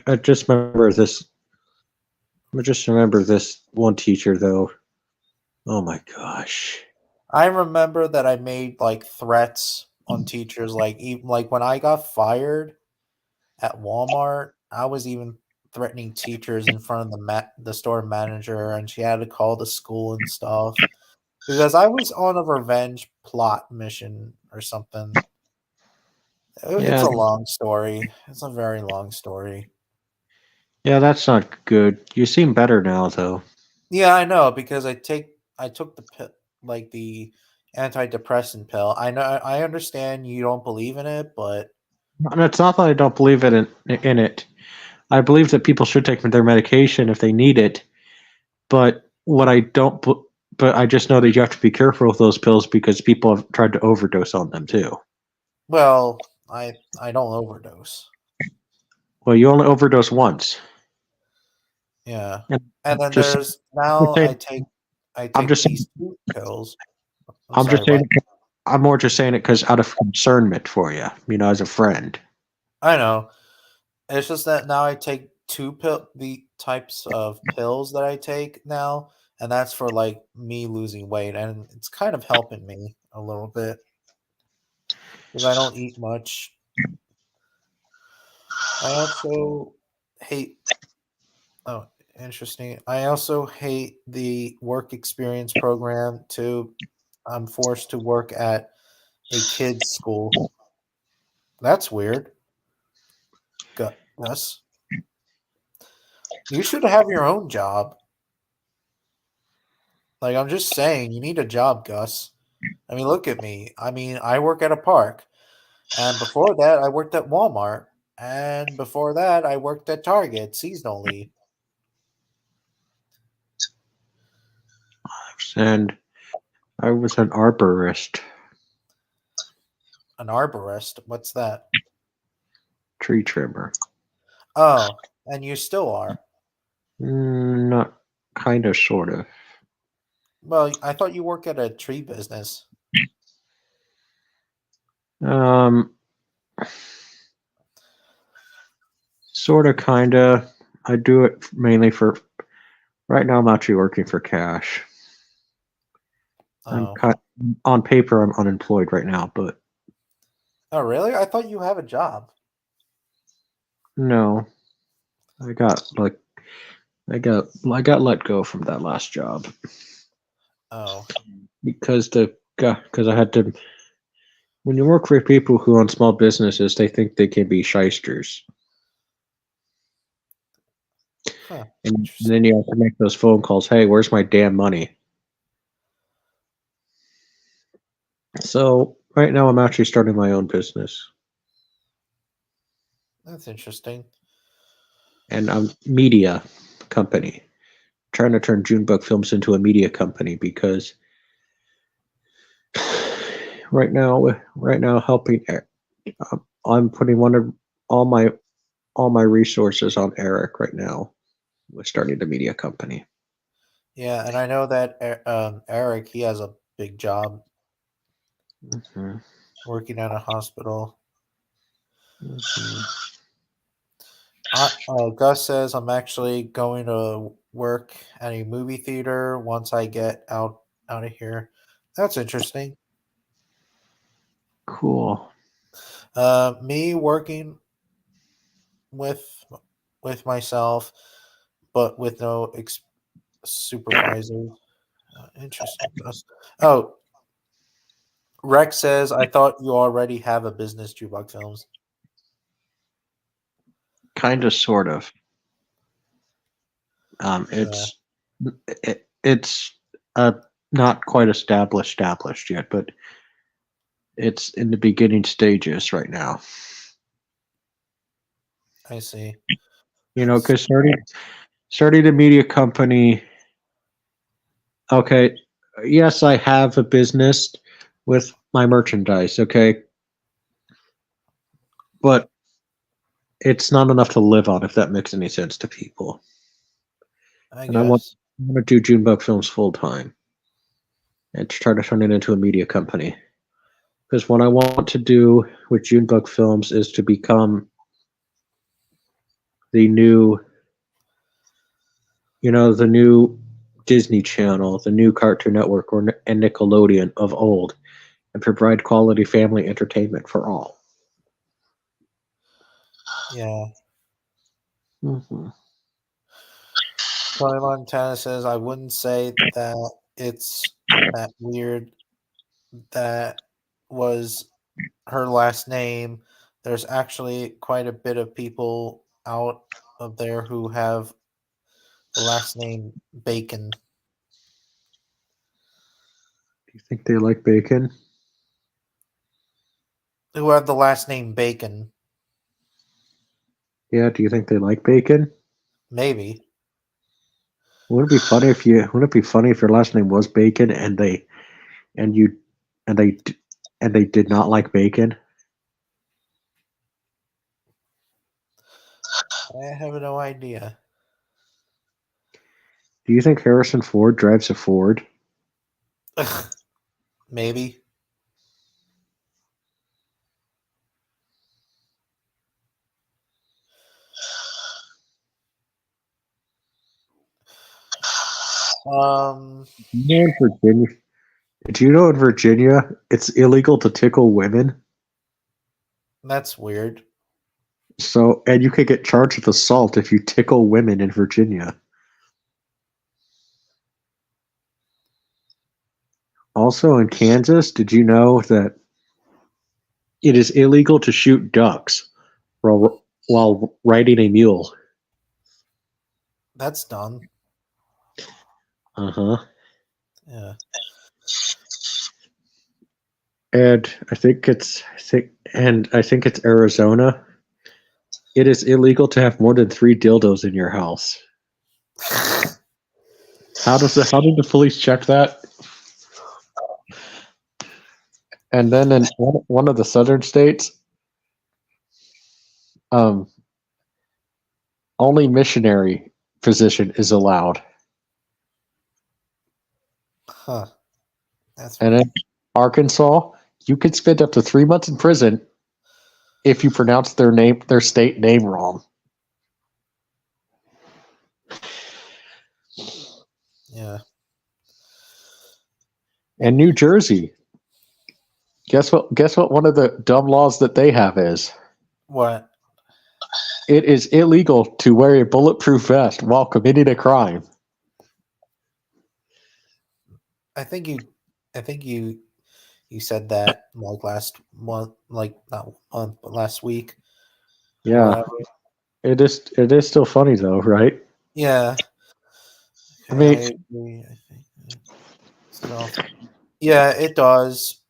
I just remember this. I just remember this one teacher, though. Oh my gosh. I remember that I made like threats on teachers, like even like when I got fired at Walmart, I was even threatening teachers in front of the store manager, and she had to call the school and stuff because I was on a revenge plot mission or something. It's Yeah. a long story. It's a very long story. Yeah, that's not good. You seem better now, though. Yeah, I know because I took the pill, like the antidepressant pill. I understand you don't believe in it, but And it's not that I don't believe in it. I believe that people should take their medication if they need it. But what I don't, but I just know that you have to be careful with those pills because people have tried to overdose on them too. well, I don't overdose. Well, you only overdose once. Yeah. And And then just there's now saying, I I'm take just saying, these two pills. I'm I'm sorry, just saying, what? I'm more just saying it because out of concernment for you, as a friend. I know. It's just that now I take the types of pills that I take now, and that's for like me losing weight, and it's kind of helping me a little bit because I don't eat much. I also hate. Oh, interesting. I also hate the work experience program too. I'm forced to work at a kids' school. That's weird. Gus, you should have your own job. Like I'm just saying, you need a job, Gus. I mean, look at me. I mean, I work at a park, and before that, I worked at Walmart, and before that, I worked at Target seasonally. And I was an arborist, An arborist. What's that? tree trimmer. Oh, and you still are. Not kind of, sort of. Well, I thought you work at a tree business. Um, Sort of, kind of. I do it mainly for. Right now, I'm actually working for cash. Oh, On paper, I'm unemployed right now, but oh, really? I thought you have a job. no, I got like I got let go from that last job Oh, because I had to. When you work for people who own small businesses, they think they can be shysters, huh. and Interesting. then you have to make those phone calls. Hey, where's my damn money? So right now, I'm actually starting my own business, That's interesting. and I'm media company. Trying to turn Junebug Films into a media company because right now helping I'm putting one of all my all my resources on Eric right now with starting the media company. Yeah, and I know that Eric, he has a big job Mhm, working at a hospital. mhm. Gus says I'm actually going to work at a movie theater once I get out of here. That's interesting. Cool. Me working with myself, but with no supervisor. Interesting. Gus. Oh, Rex says I thought you already have a business, Jukebox Films. Kind of, sort of. Um, Yeah, it's it's not quite established yet, but it's in the beginning stages right now. I see. Because starting a media company. Okay, yes, I have a business with my merchandise. Okay, but it's not enough to live on, if that makes any sense to people. I And I want, guess. I want to do Junebug Films full time and to try to turn it into a media company. Because what I want to do with Junebug Films is to become the new, the new Disney Channel, the new Cartoon Network, and Nickelodeon of old, and provide quality family entertainment for all. Yeah. Mhm. Tony Montana says I wouldn't say that it's that weird. That was her last name. there's actually quite a bit of people out of there who have the last name Bacon. Do you think they like bacon? Who have the last name Bacon. Yeah, do you think they like bacon? Maybe. Wouldn't it be funny if your last name was Bacon and they did not like bacon? I have no idea. Do you think Harrison Ford drives a Ford? Maybe. In Virginia, did you know in Virginia it's illegal to tickle women? That's weird. So, and you could get charged with assault if you tickle women in Virginia. Also in Kansas, did you know that it is illegal to shoot ducks while riding a mule? That's dumb. Uh-huh. Yeah. And I think it's Arizona. It is illegal to have more than 3 dildos in your house. How did the police check that? And then in one of the southern states, only missionary physician is allowed. Huh. That's And weird. in Arkansas, you could spend up to 3 months in prison if you pronounce their state name wrong. Yeah. And New Jersey, guess what one of the dumb laws that they have is? What? It is illegal to wear a bulletproof vest while committing a crime. I think you said that like last month, like not month, but last week. Yeah. It is still funny though, right? Yeah. I mean, agree. I think so. Yeah, it does.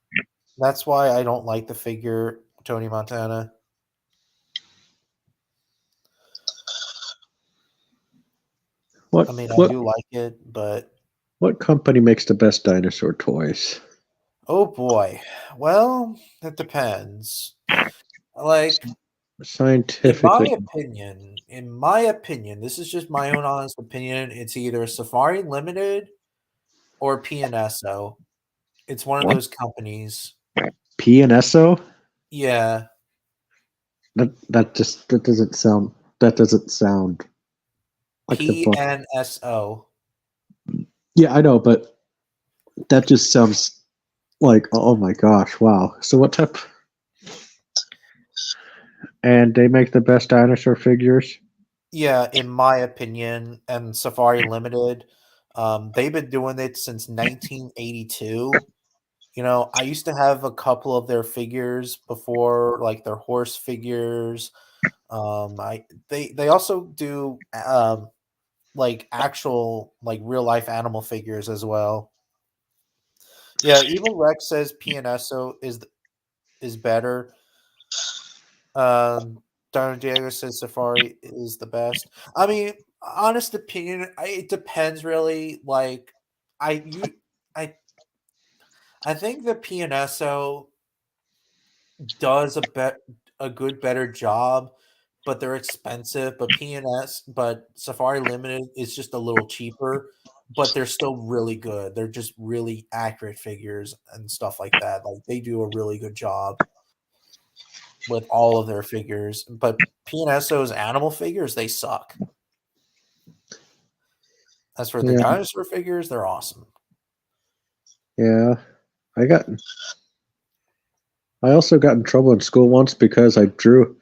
That's why I don't like the figure Tony Montana. I mean, I do like it, but what company makes the best dinosaur toys? oh boy. Well, it depends. Like Scientifically, in my opinion, this is just my own honest opinion. It's either Safari Limited or PNSO. It's one of What? those companies. PNSO? Yeah. That doesn't sound like the book. PNSO. Yeah, I know, but that just sounds like, oh my gosh, wow. So what type? And they make the best dinosaur figures? Yeah, in my opinion, and Safari Limited, they've been doing it since 1982. You know, I used to have a couple of their figures before, like their horse figures. They also do like actual like real life animal figures as well. Yeah, Evil Rex says PNSO is better. Don Diego says Safari is the best. I mean, honest opinion, it depends really. Like, I think the PNSO does a good better job, but they're expensive. But Safari Limited is just a little cheaper, but they're still really good. They're just really accurate figures and stuff like that. Like they do a really good job with all of their figures. But PNSO's animal figures, they suck. As for the dinosaur figures, they're awesome. Yeah. I also got in trouble in school once because I drew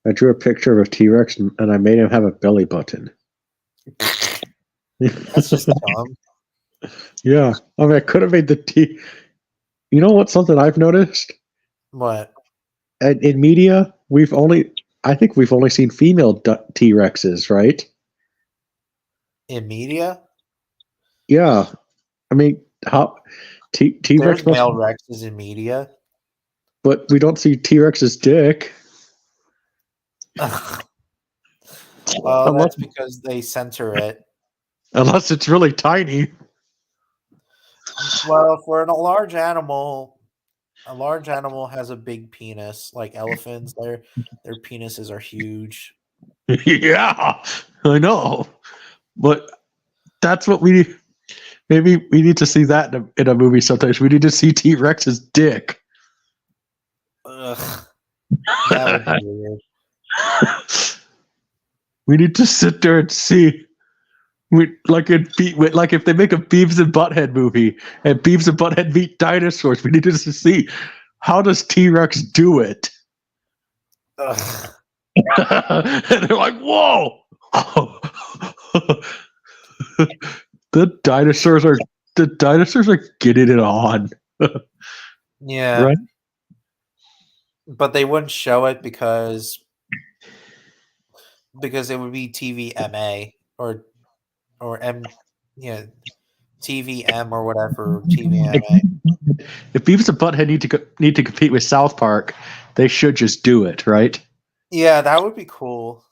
a picture of a T-Rex and I made him have a belly button. That's just dumb. Yeah. I mean, I could have made the T. You know what? Something I've noticed? What? In media, I think we've only seen female T Rexes, right? In media, Yeah. I mean, how T Rex there's must, male Rexes in media. but we don't see T Rex's dick. Well, Unless, that's because they censor it. unless it's really tiny. Well, for a large animal has a big penis. Like elephants, their penises are huge. Yeah, I know. But that's what we maybe we need to see that in a movie sometimes. We need to see T Rex's dick. Ugh, that would be weird. We need to sit there and see. Like if they make a Beavis and Butthead movie and Beavis and Butthead meet dinosaurs, we need to see how does T Rex do it. Ugh. And they're like, "Whoa!" the dinosaurs are getting it on. Yeah, Right? but they wouldn't show it because it would be TVMA or M, yeah, TVM or whatever TVMA. If Beavis and Butthead need to compete with South Park, they should just do it, right? Yeah, that would be cool.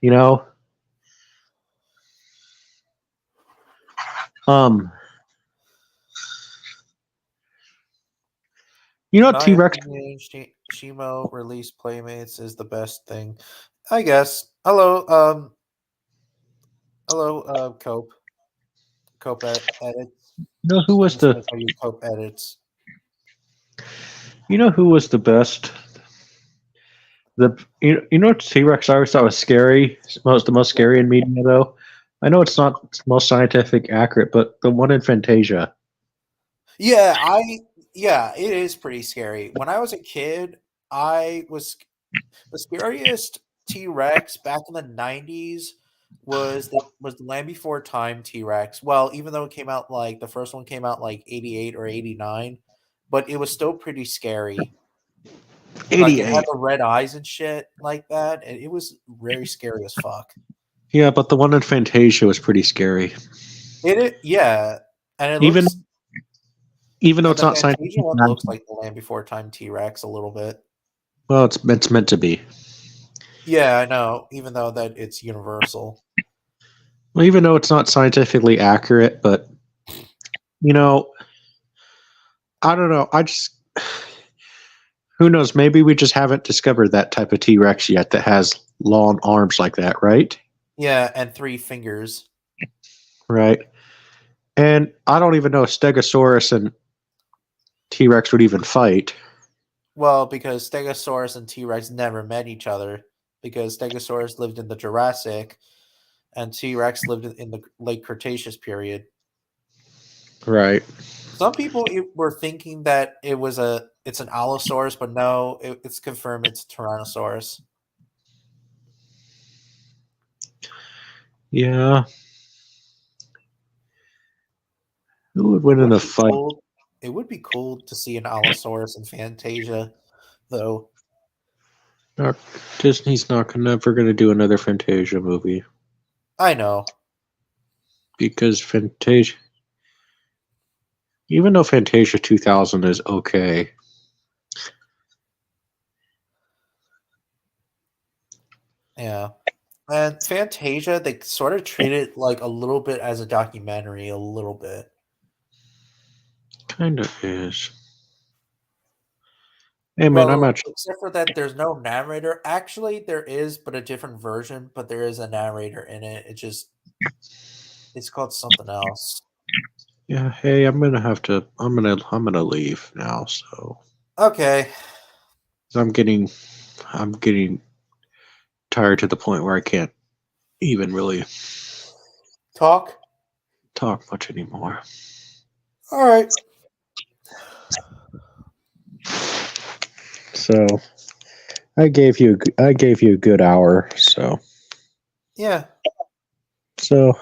You know, T Rex. Shimo release Playmates is the best thing, I guess. Hello, Cope. Cope edits. You know who was I'm just the gonna tell you Cope edits. You know who was the best? T Rex I always thought was scary. The most scary in media though. I know it's not the most scientific accurate, but the one in Fantasia. Yeah, it is pretty scary. When I was a kid, I was the scariest T-Rex back in the 90s was the Land Before Time T-Rex. Well, even though it came out like the first one came out like 88 or 89, but it was still pretty scary. Like it had 88. the red eyes and shit like that, and it was very scary as fuck. Yeah, but the one in Fantasia was pretty scary. Yeah, and it Even looks even though and it's the not Fantasia scientific. one looks like the Land Before Time T-Rex a little bit. Well, it's meant to be. Yeah, I know. Even though that it's universal. Well, even though it's not scientifically accurate, but I don't know. Who knows? Maybe we just haven't discovered that type of T Rex yet that has long arms like that, right? Yeah, and 3 fingers. Right. And I don't even know if Stegosaurus and T Rex would even fight. Well, because Stegosaurus and T-Rex never met each other, because Stegosaurus lived in the Jurassic and T-Rex lived in the late Cretaceous period. Right. Some people were thinking that it's an Allosaurus, but no, it's confirmed it's a Tyrannosaurus. Yeah. Who would win in a fight? Cool. It would be cool to see an Allosaurus in Fantasia, though. Disney's never going to do another Fantasia movie I know. because Fantasia, even though Fantasia 2000 is okay, Yeah. And Fantasia, they sort of treat it like a little bit as a documentary, a little bit. kind of is. Hey man, I'm actually except for that, there's no narrator. Actually, there is, but a different version. But there is a narrator in it. It's called something else. yeah. Hey, I'm gonna leave now. So Okay. I'm getting tired to the point where I can't even really Talk. talk much anymore. All right. So I gave you a good hour. So Yeah. so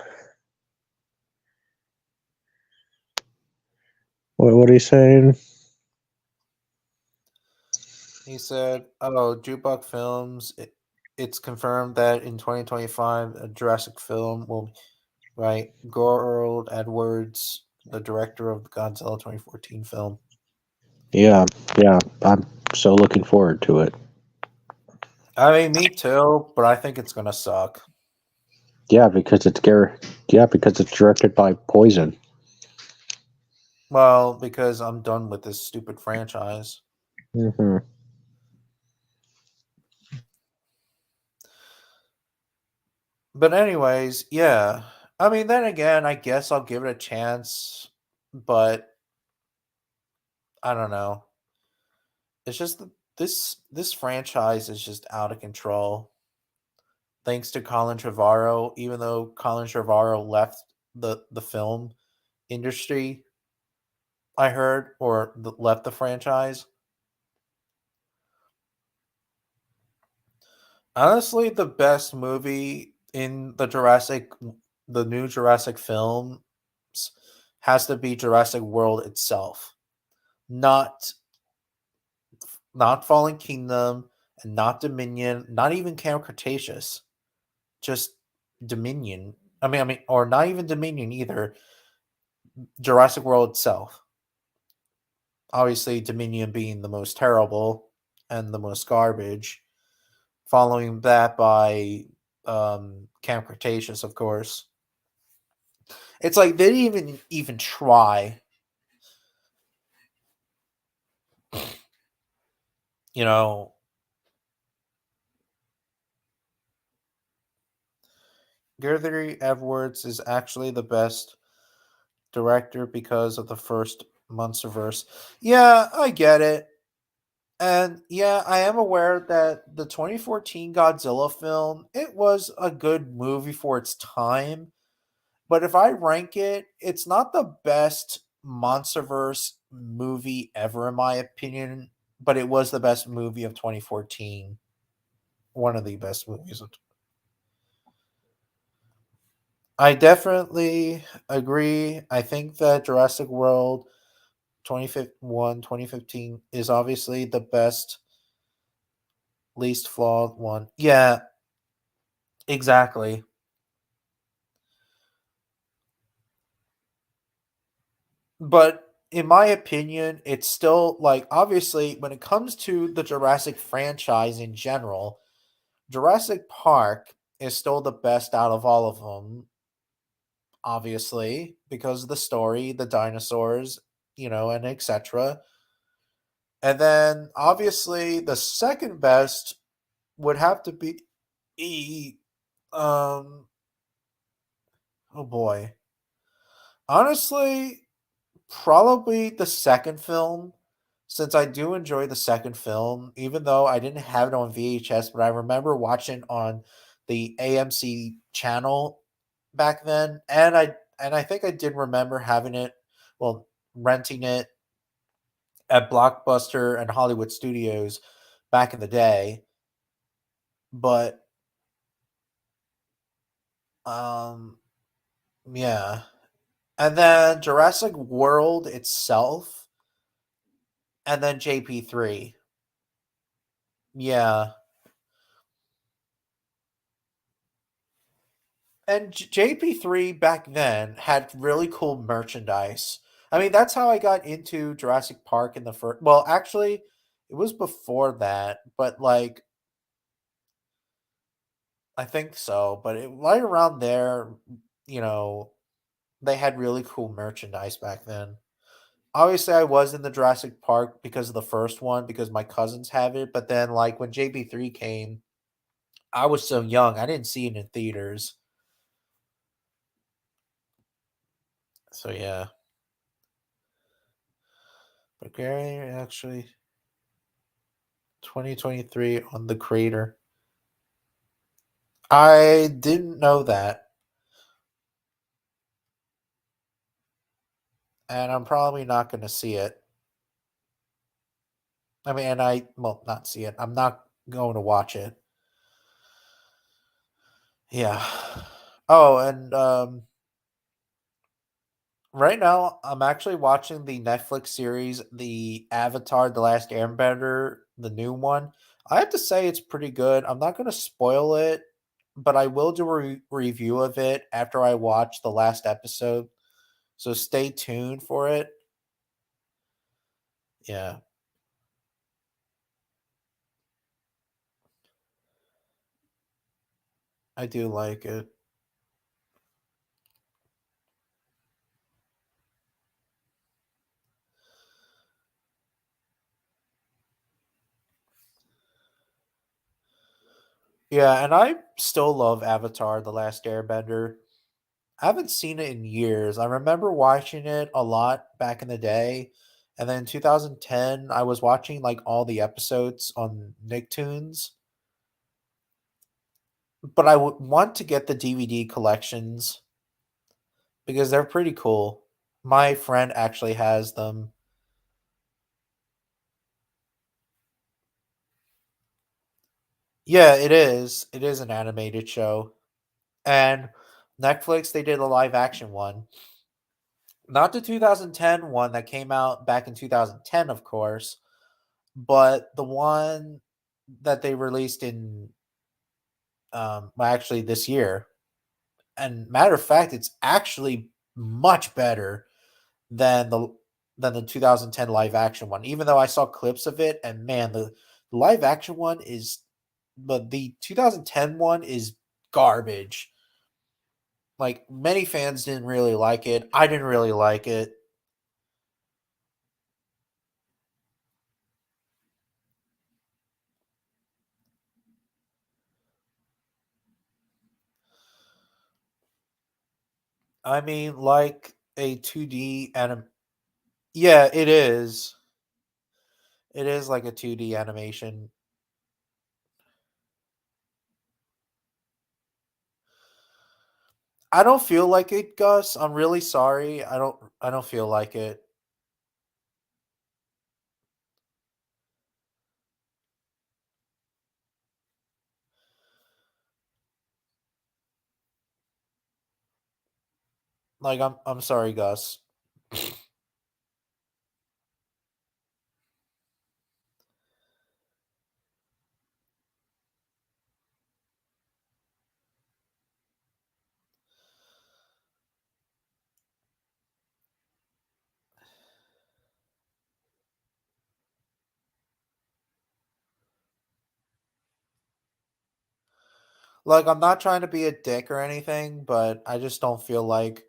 What are you saying? He said, "Oh, Jukebox Films. It's confirmed that in 2025, a Jurassic film will right. Gerald Edwards, the director of the Godzilla 2014 film. Yeah, I'm so looking forward to it. I mean, me too, but I think it's gonna suck. Yeah, because it's directed by Poison. Well, because I'm done with this stupid franchise. Mm-hmm. But anyways, yeah. I mean, then again, I guess I'll give it a chance, but I don't know. It's just this franchise is just out of control. Thanks to Colin Trevorrow, even though Colin Trevorrow left the film industry, I heard, or left the franchise. Honestly, the best movie in the new Jurassic films has to be Jurassic World itself, not Fallen Kingdom, and not Dominion, not even Camp Cretaceous, just Dominion. Or not even Dominion either. Jurassic World itself. Obviously, Dominion being the most terrible and the most garbage. Following that by Camp Cretaceous, of course. It's like they didn't even try. You know, Gareth Edwards is actually the best director because of the first Monsterverse. Yeah, I get it. And yeah, I am aware that the 2014 Godzilla film, it was a good movie for its time. But if I rank it, it's not the best Monsterverse movie ever, in my opinion. But it was the best movie of 2014. One of the best movies. I definitely agree. I think that Jurassic World 2015 is obviously the best, least flawed one. Yeah, exactly. But in my opinion, it's still like obviously when it comes to the Jurassic franchise in general, Jurassic Park is still the best out of all of them, obviously, because of the story, the dinosaurs, and etc. And then obviously the second best would have to be um oh boy. Honestly, probably the second film, since I do enjoy the second film, even though I didn't have it on VHS, but I remember watching on the AMC channel back then, and I think I did remember having it, well, renting it at Blockbuster and Hollywood Studios back in the day. But um yeah. And then Jurassic World itself, and then JP3. Yeah. And JP3 back then had really cool merchandise. I mean, that's how I got into Jurassic Park in the first. Well, actually, it was before that, but like I think so. But right around there, you know, they had really cool merchandise back then. Obviously, I was in the Jurassic Park because of the first one because my cousins have it. But then, like when JP3 came, I was so young, I didn't see it in theaters. So yeah, but Gary actually 2023 on the creator. I didn't know that. And I'm probably not going to see it. I mean, well, not see it. I'm not going to watch it. Yeah. Oh, and Right now, I'm actually watching the Netflix series, the Avatar: The Last Airbender, the new one. I have to say it's pretty good. I'm not going to spoil it, but I will do a review of it after I watch the last episode. So stay tuned for it. Yeah. I do like it. Yeah, and I still love Avatar: The Last Airbender. I haven't seen it in years. I remember watching it a lot back in the day. And then 2010, I was watching like all the episodes on Nicktoons. But I would want to get the DVD collections because they're pretty cool. My friend actually has them. Yeah, it is. It is an animated show. And Netflix, they did a live action one. Not the 2010 one that came out back in 2010, of course, but the one that they released in well, actually this year. And matter of fact, it's actually much better than the 2010 live action one. Even though I saw clips of it, and man, the live action one is, but the 2010 one is garbage. Like many fans didn't really like it. I didn't really like it. I mean, like a 2D anim. Yeah, it is. It is like a 2D animation. I don't feel like it, Gus. I'm really sorry. I don't feel like it. Like I'm sorry, Gus. Like I'm not trying to be a dick or anything, but I just don't feel like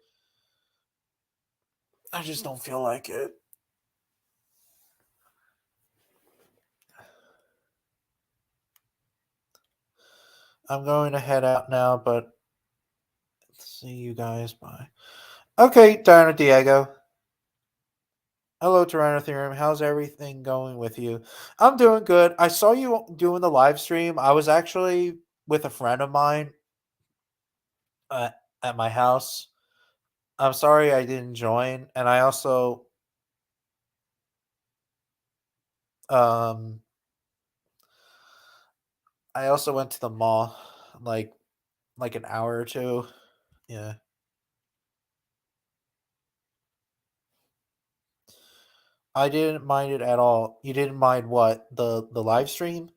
it. I'm going to head out now, but see you guys. Bye. Okay, Dino Diego. Hello, Toronto Theorem. How's everything going with you? I'm doing good. I saw you doing the live stream. I was actually with a friend of mine uh, at my house. I'm sorry I didn't join, and um I also went to the mall like an hour or two. Yeah. I didn't mind it at all. You didn't mind what? The live stream?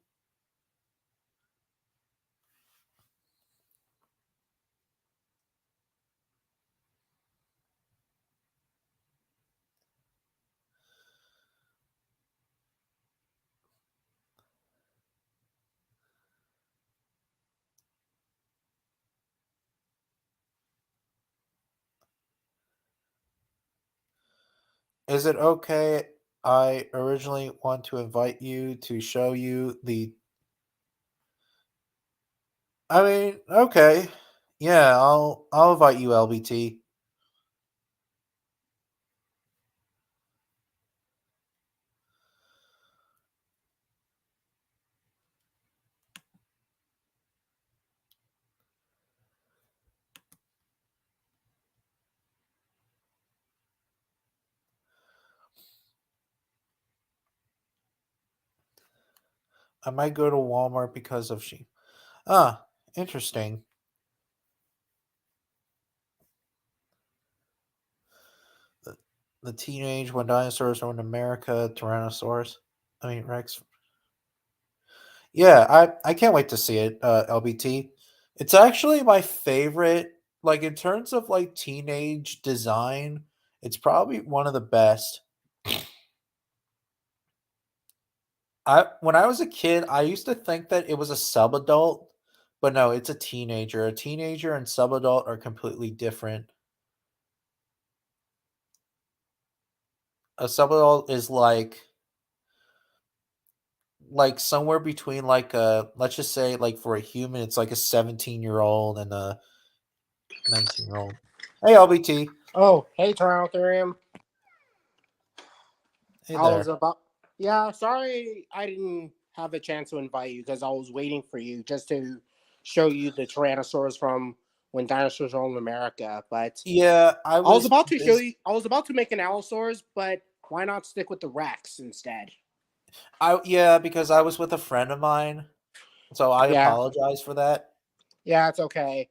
Is it okay? I originally want to invite you to show you the I mean, okay. Yeah, I'll invite you, LBT. I might go to Walmart because of she. Ah, interesting. The teenage when dinosaurs roamed America, Tyrannosaurus. I mean Rex. Yeah, I can't wait to see it. LBT. It's actually my favorite. Like in terms of like teenage design, it's probably one of the best. I when I was a kid, I used to think that it was a sub-adult, but no, it's a teenager. A teenager and sub-adult are completely different. A sub-adult is like somewhere between like a let's just say like for a human, it's like a 17-year-old and a 19-year-old. Hey LBT. Oh, hey, Tyrannotherium. Hey I was there. about. Yeah, sorry I didn't have a chance to invite you because I was waiting for you just to show you the Tyrannosaurus from when dinosaurs roamed America. But Yeah, I I was was about to show busy. you. I was about to make an Allosaurus, but why not stick with the Rex instead? Yeah, because I was with a friend of mine, so I Yeah, apologize for that. yeah, it's okay.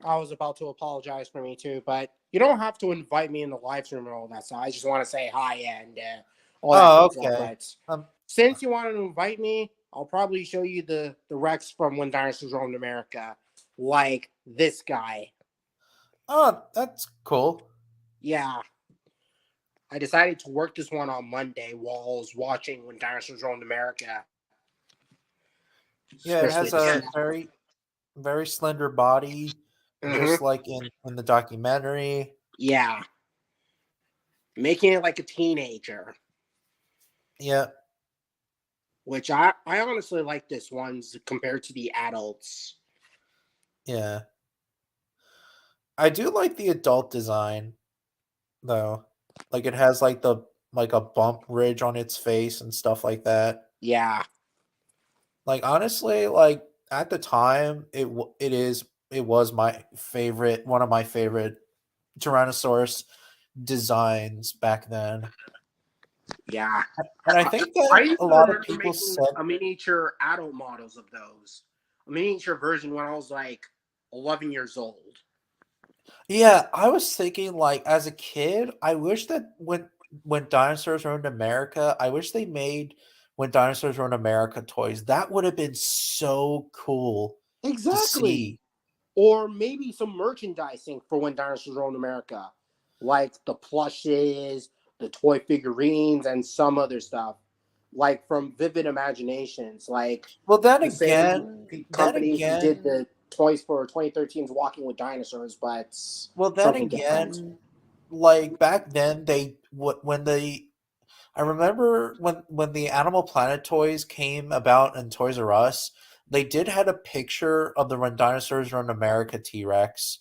I was about to apologize for me too, but you don't have to invite me in the live stream and all that stuff. I just want to say hi and all that Oh, good stuff. okay. But Um, since you wanted to invite me, I'll probably show you the Rex from when dinosaurs roamed America, like this guy. oh, that's cool. Yeah, I decided to work this one on Monday while I was watching when dinosaurs roamed America. Yeah, it Especially has the a very slender body, hmm just like in the documentary. yeah, making it like a teenager, Yeah, which I honestly like this one's compared to the adults. yeah. I do like the adult design though. Like it has like a bump ridge on its face and stuff like that. Yeah, Like honestly, like at the time, it was my favorite, one of my favorite Tyrannosaurus designs back then. yeah. And I I, think I that used a to lot of remember people making said, a miniature adult models of those, a miniature version when I was like 11 years old. yeah, I was thinking like as a kid, I wish that when dinosaurs roamed America, I wish they made when dinosaurs roamed America toys. That would have been so cool to Exactly. see. Or maybe some merchandising for when dinosaurs roamed America, like the plushes, the toy figurines, and some other stuff, like from Vivid Imaginations, like Well, the same then company who did again, the toys for 2013's Walking with Dinosaurs, but well, then something different. again, like back then, when they I remember when the Animal Planet toys came about in Toys R Us, they did had a picture of the When Dinosaurs Run America T-Rex,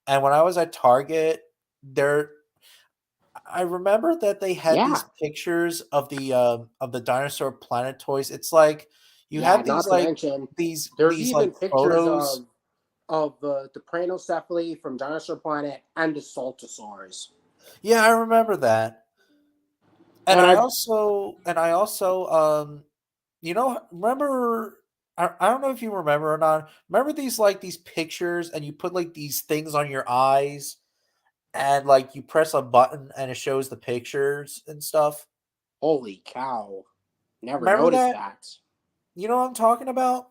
and when I was at Target, there I remember that they had Yeah, these pictures of the Dinosaur Planet toys. It's like you yeah. had Not these to mention, there's these like even pictures photos. of the Pranocephaly from Dinosaur Planet and the Saltosaurs. Yeah, I remember that. And And I I also you know, remember I don't know if you remember or not. Remember these like these pictures and you put like these things on your eyes and like you press a button and it shows the pictures and stuff. holy cow, never Remember noticed that? that. You know what I'm talking about?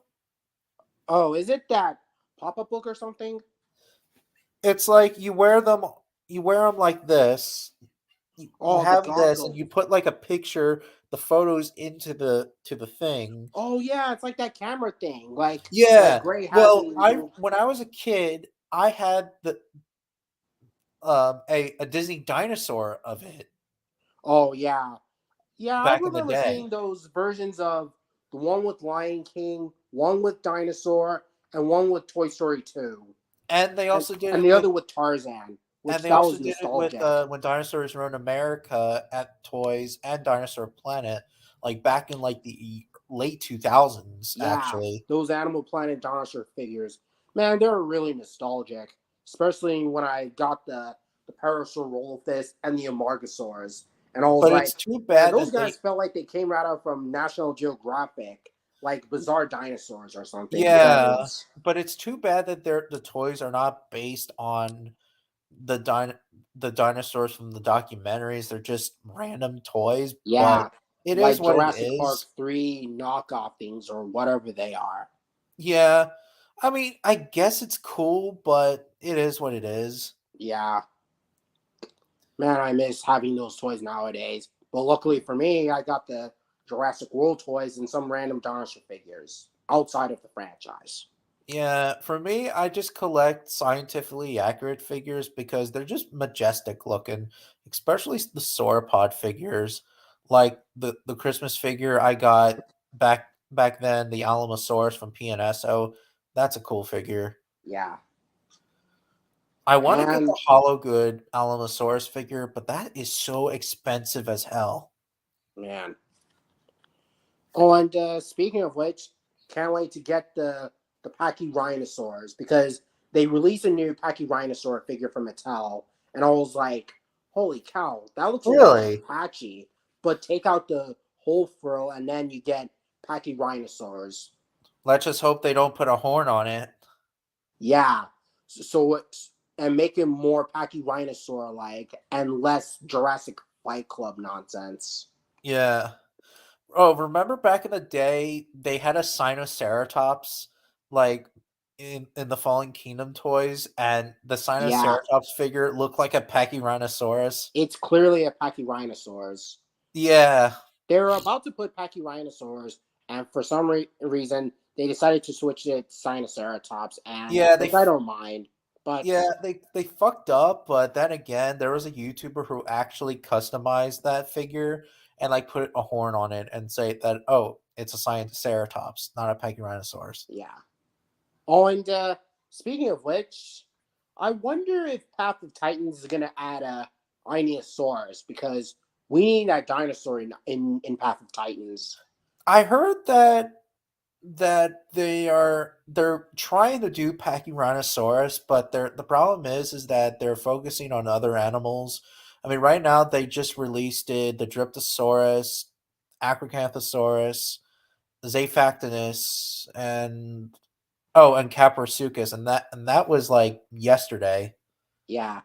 Oh, is it that pop-up book or something? It's like you wear them like this. You Oh, the have this and goggle. you put like a picture, the photos into the thing. Oh yeah, it's like that camera thing, like Yeah. Gray has Well, I in. when I was a kid, I had the a Disney dinosaur of it Oh yeah, yeah. I back in the remember seeing day. those versions of the one with Lion King, one with Dinosaur, and one with Toy Story 2, And they and also did and it the with other with Tarzan, and which they that also was did it with nostalgic. when dinosaurs run America at Toys and Dinosaur Planet, like back in like the late 2000s Yeah, actually. those Animal Planet dinosaur figures, man, they were really nostalgic. Especially when I got the Parasaurolophus and the Amargasaurs, and I was But it's like, too man, bad those that guys they felt like they came right out from National Geographic, like Bizarre Dinosaurs or something. yeah, Because but it's too bad that the toys are not based on the the dinosaurs from the documentaries. They're just random toys, Yeah, but it is like what it Jurassic Park is. 3 knockoff things or whatever they are. Yeah. I mean, I guess it's cool, but it is what it is. Yeah, man, I miss having those toys nowadays. But luckily for me, I got the Jurassic World toys and some random dinosaur figures outside of the franchise. Yeah, for me, I just collect scientifically accurate figures because they're just majestic looking, especially the sauropod figures. Like the Christmas figure I got back then, the Alamosaurus from PNSO. That's a cool figure. Yeah, I want to get and the Hollow Good Alamosaurus figure, but that is so expensive as hell. man. Oh, and speaking of which, can't wait to get the Pachyrhinosaurs because they released a new Pachyrhinosaur figure from Mattel, and I was like, "Holy cow, that looks a lot like Really? Patchy!" But take out the whole frill, and then you get Pachyrhinosaurs. Let's just hope they don't put a horn on it. Yeah, so it's and make him more Pachyrhinosaur like and less Jurassic Fight Club nonsense. Yeah. Oh, remember back in the day, they had a Sinoceratops, like in the Fallen Kingdom toys, and the Yeah, Sinoceratops figure looked like a Pachyrhinosaurus. it's clearly a Pachyrhinosaurs. Yeah, They were about to put Pachyrhinosaurs, and for some reason, they decided to switch it to Sinoceratops, and yeah, which I don't mind. But they fucked up, but then again, there was a YouTuber who actually customized that figure and like put a horn on it and say that oh, it's a Sinoceratops, not a Pachyrhinosaurus. yeah. Oh, and speaking of which, I wonder if Path of Titans is gonna add a Ionosaurus because we need that dinosaur in Path of Titans. I heard that they're trying to do Pachyrhinosaurus, but the problem is that they're focusing on other animals. I mean, right now they just released it, the Dryptosaurus, Acrocanthosaurus, Zaphactinus, and oh, and Caprosuchus, and that was like yesterday. Yeah,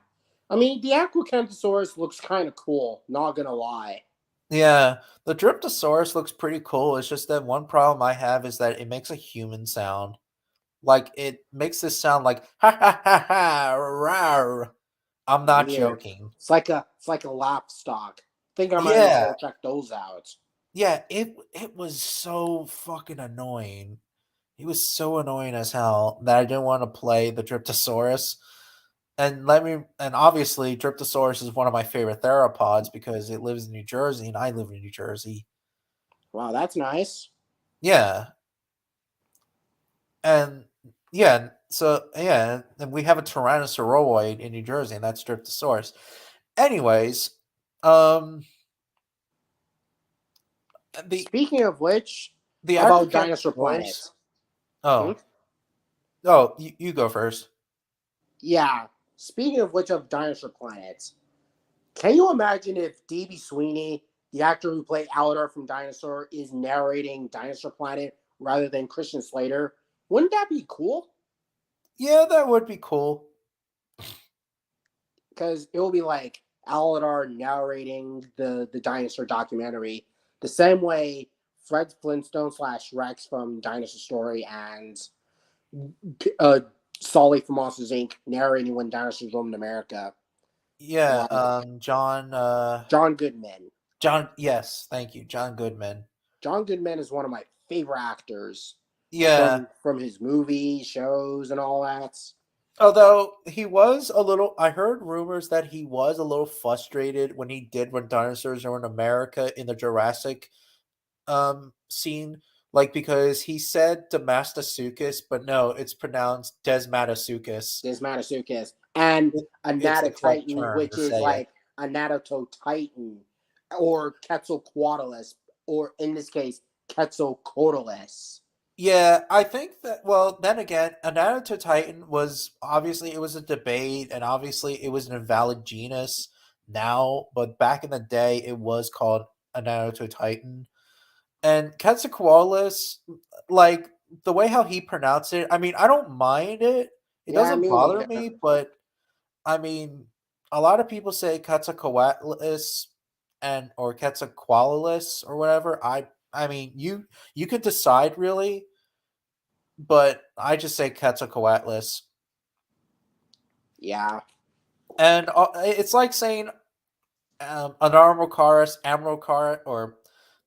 I mean the Acrocanthosaurus looks kind of cool. Not gonna lie. Yeah, the Dryptosaurus looks pretty cool. It's just that one problem I have is that it makes a human sound. Like it makes this sound like ha ha ha ha rawr. I'm not Weird. joking. It's like a lap stock. Think I might need to Yeah. go check those out. Yeah, it was so fucking annoying. It was so annoying as hell that I didn't want to play the Dryptosaurus. And obviously Dryptosaurus is one of my favorite theropods because it lives in New Jersey and I live in New Jersey. Wow, that's nice. Yeah. And yeah, so yeah, and we have a Tyrannosauroid in New Jersey, and that's Dryptosaurus. Anyways, um, the Speaking of which, the how about Dinosaur Acrocanthosaurus. Planet? Hmm? Oh, oh, you go first. Yeah. Speaking of which of Dinosaur Planet, can you imagine if D.B. Sweeney, the actor who played Aladar from Dinosaur, is narrating Dinosaur Planet rather than Christian Slater? Wouldn't that be cool? Yeah, that would be cool. Because it will be like Aladar narrating the dinosaur documentary the same way Fred Flintstone slash Rex from Dinosaur Story and uh, Solly from Monsters Inc. narrating when dinosaurs roamed America. Yeah, Like John Goodman. John. Yes, thank you, John Goodman. John Goodman is one of my favorite actors Yeah, from his movies, shows, and all that. although he was a little, I heard rumors that he was a little frustrated when he did when dinosaurs were in America in the Jurassic scene, like because he said Demastasuchus, but no, it's pronounced Desmatasuchus. There's Matasukas and It's the correct Anatotitan, term to which is say it. like Anatotitan or Quetzalcoatlus, or in this case, Quetzalcoatlus. Yeah, I think that. Well, then again, Anatoto Titan was obviously it was a debate, and obviously it was an invalid genus now, but back in the day, it was called Anatoto Titan. And Quetzalcoatlus, like the way how he pronounced it, I mean, I don't mind it. It Yeah, doesn't me bother neither. me, but I mean, a lot of people say Quetzalcoatlus or Quetzalcoatlus or whatever. I mean, you could decide really, but I just say Quetzalcoatlus. Yeah. And it's like saying Amrocaris, or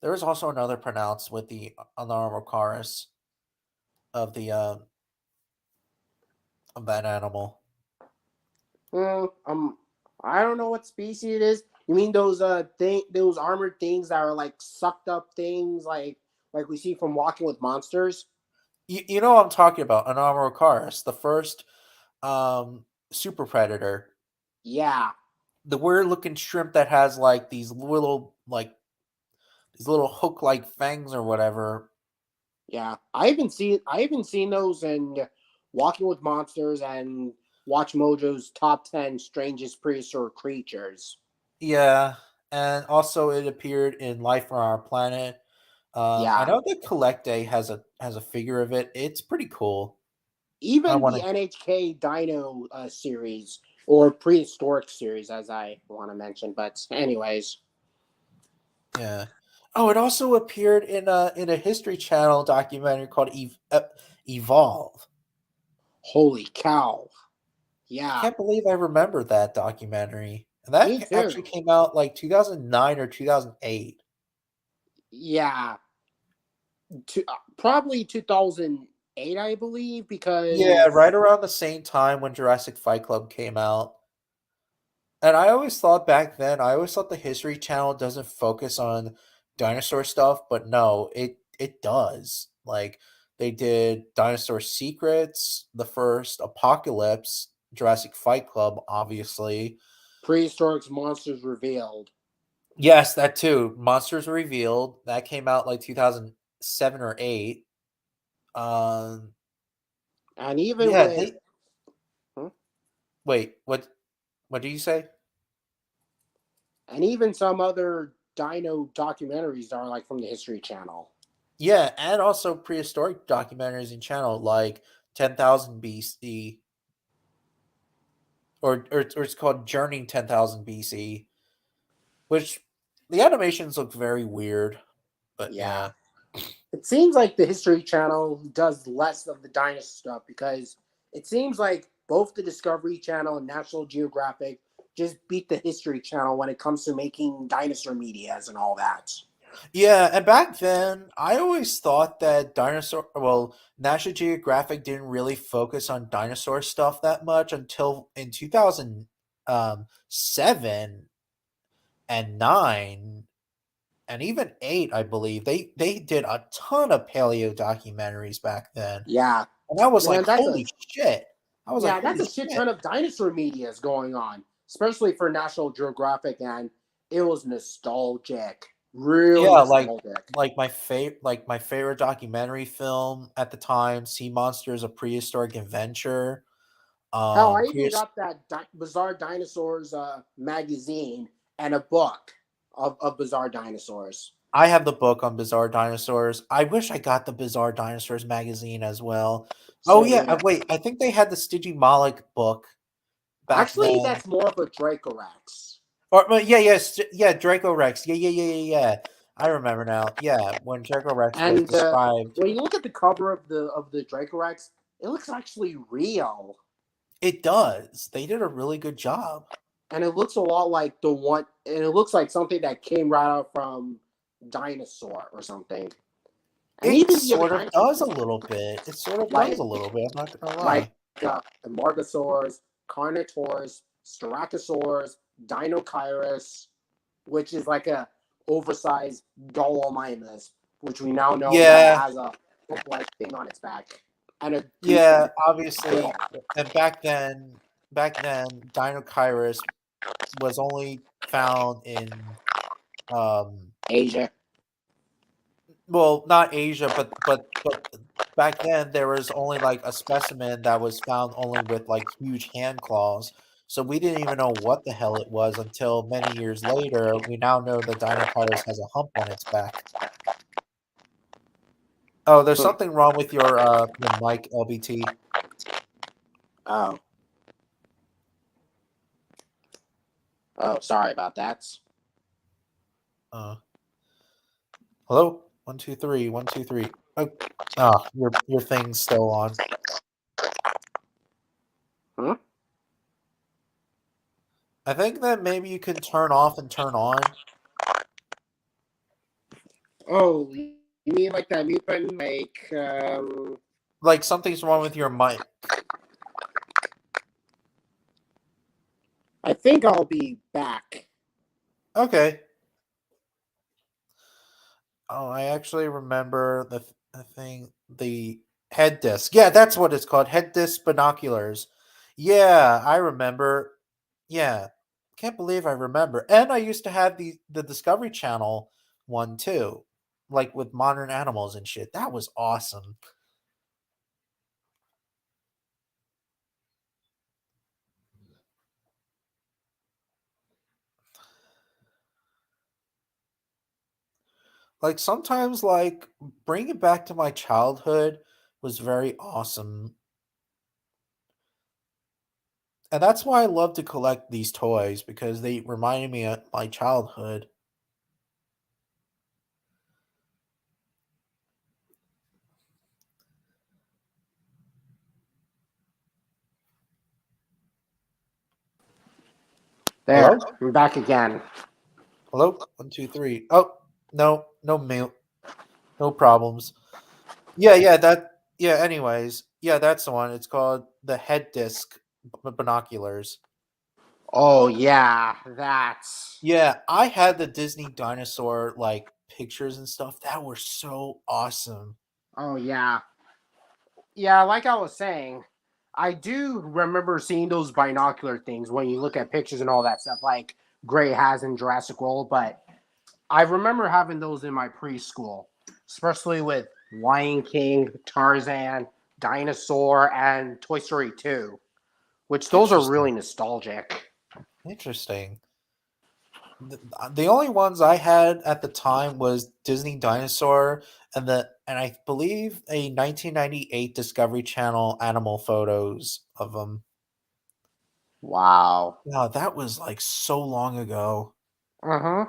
there was also another pronounced with the Anarmocaris of the of that animal. Hmm, I don't know what species it is. You mean those those armored things that are like sucked up things like we see from Walking with Monsters? You know what I'm talking about, Anarmocaris, the first super predator. Yeah. The weird looking shrimp that has like these little hook like fangs or whatever. Yeah. I even seen those in Walking with Monsters and Watch Mojo's top 10 strangest prehistoric creatures. Yeah, and also it appeared in Life on Our Planet. I Yeah. know that Collecte has a figure of it. It's pretty cool. I Even want the to. NHK Dino series or prehistoric series, as I want to mention. But anyways, Yeah. Oh, it also appeared in a History Channel documentary called Evolve. holy cow! I Yeah, can't believe I remember that documentary. And me that actually too. came out like 2009 or 2008. Yeah, probably 2008, I believe, Yeah, because right around the same time when Jurassic Fight Club came out. And I always thought back then, I always thought the History Channel doesn't focus on dinosaur stuff, but no, it does. Like they did Dinosaur Secrets, the first Apocalypse, Jurassic Fight Club, obviously. prehistoric monsters revealed, Yes, that too. Monsters Revealed. That came out like 2007 or 8. Um and even yeah, with they hmm? wait, what do you say? and even some other dino documentaries are like from the History Channel. Yeah, and also prehistoric documentaries and channel like 10,000 BC, or it's called Journeying 10,000 BC, which the animations look very weird, but Yeah. yeah. It seems like the History Channel does less of the dinosaur stuff because it seems like both the Discovery Channel and National Geographic just beat the History Channel when it comes to making dinosaur medias and all that. Yeah, and back then, I always thought that National Geographic didn't really focus on dinosaur stuff that much until in 2007 and 9 and even 8, I believe. They did a ton of paleo documentaries back then. Yeah, And I was man, like, "Holy shit." I was like, that's "Holy a shit shit." ton of dinosaur medias going on, especially for National Geographic, and it was nostalgic, real Yeah, nostalgic. like my favorite documentary film at the time, Sea Monsters: A Prehistoric Adventure. Hell, I even Pres got that Bizarre Dinosaurs magazine and a book of Bizarre Dinosaurs. I have the book on Bizarre Dinosaurs. I wish I got the Bizarre Dinosaurs magazine as well. Oh Same yeah, here. wait, I think they had the Stygimoloch book back Actually, then. that's more of a Dracorex. Or but yeah, Draco Rex. Yeah. I remember now. Yeah, when Draco Rex was And described. when you look at the cover of the Dracorex, it looks actually real, It does. They did a really good job. and it looks a lot like the one, and it looks like something that came right out from Dinosaur or something. And It even the other sort of dinosaur does a forms, little bit. It sort of does like a little bit. I'm not gonna like lie. the Margosaurs, Carnotaurs, Styracosaurs, Dinochirus, which is like a oversized Gallimimus, which we now know that Yeah, has a hook-like thing on its back and a yeah. goose Obviously, tail. and back then, Dinochirus was only found in um Asia. well, not Asia, but back then there was only like a specimen that was found only with like huge hand claws. So we didn't even know what the hell it was until many years later. We now know that Dinochirus has a hump on its back. Oh, there's Hmm. something wrong with your mic, LBT. Oh, Oh, sorry about that. Hello? 1, 2, 3. 1, 2, 3. Oh, your thing's still on. Hmm? I think that maybe you can turn off and turn on. Oh, you mean like that mute button? Like something's wrong with your mic. I think I'll be back. Okay. Oh, I actually remember the head disc. Yeah, that's what it's called. Head disc binoculars. Yeah, I remember. Yeah. Can't believe I remember. And I used to have the Discovery Channel one too. Like with modern animals and shit. That was awesome. Like sometimes like bring it back to my childhood was very awesome. And that's why I love to collect these toys because they reminded me of my childhood. There, Hello? I'm back again. Hello? 1, 2, 3. Oh, no mute. No problems. Yeah, anyways. Yeah, that's the one. It's called the head disc binoculars. Oh yeah, that's. Yeah, I had the Disney dinosaur like pictures and stuff. That were so awesome. Oh yeah, yeah. Like I was saying, I do remember seeing those binocular things when you look at pictures and all that stuff, like Gray has in Jurassic World. But I remember having those in my preschool, especially with Lion King, Tarzan, Dinosaur, and Toy Story 2, which those are Interesting. really nostalgic. Interesting. The only ones I had at the time was Disney Dinosaur and I believe a 1998 Discovery Channel animal photos of them. Wow. Wow, that was like so long ago. Uh huh.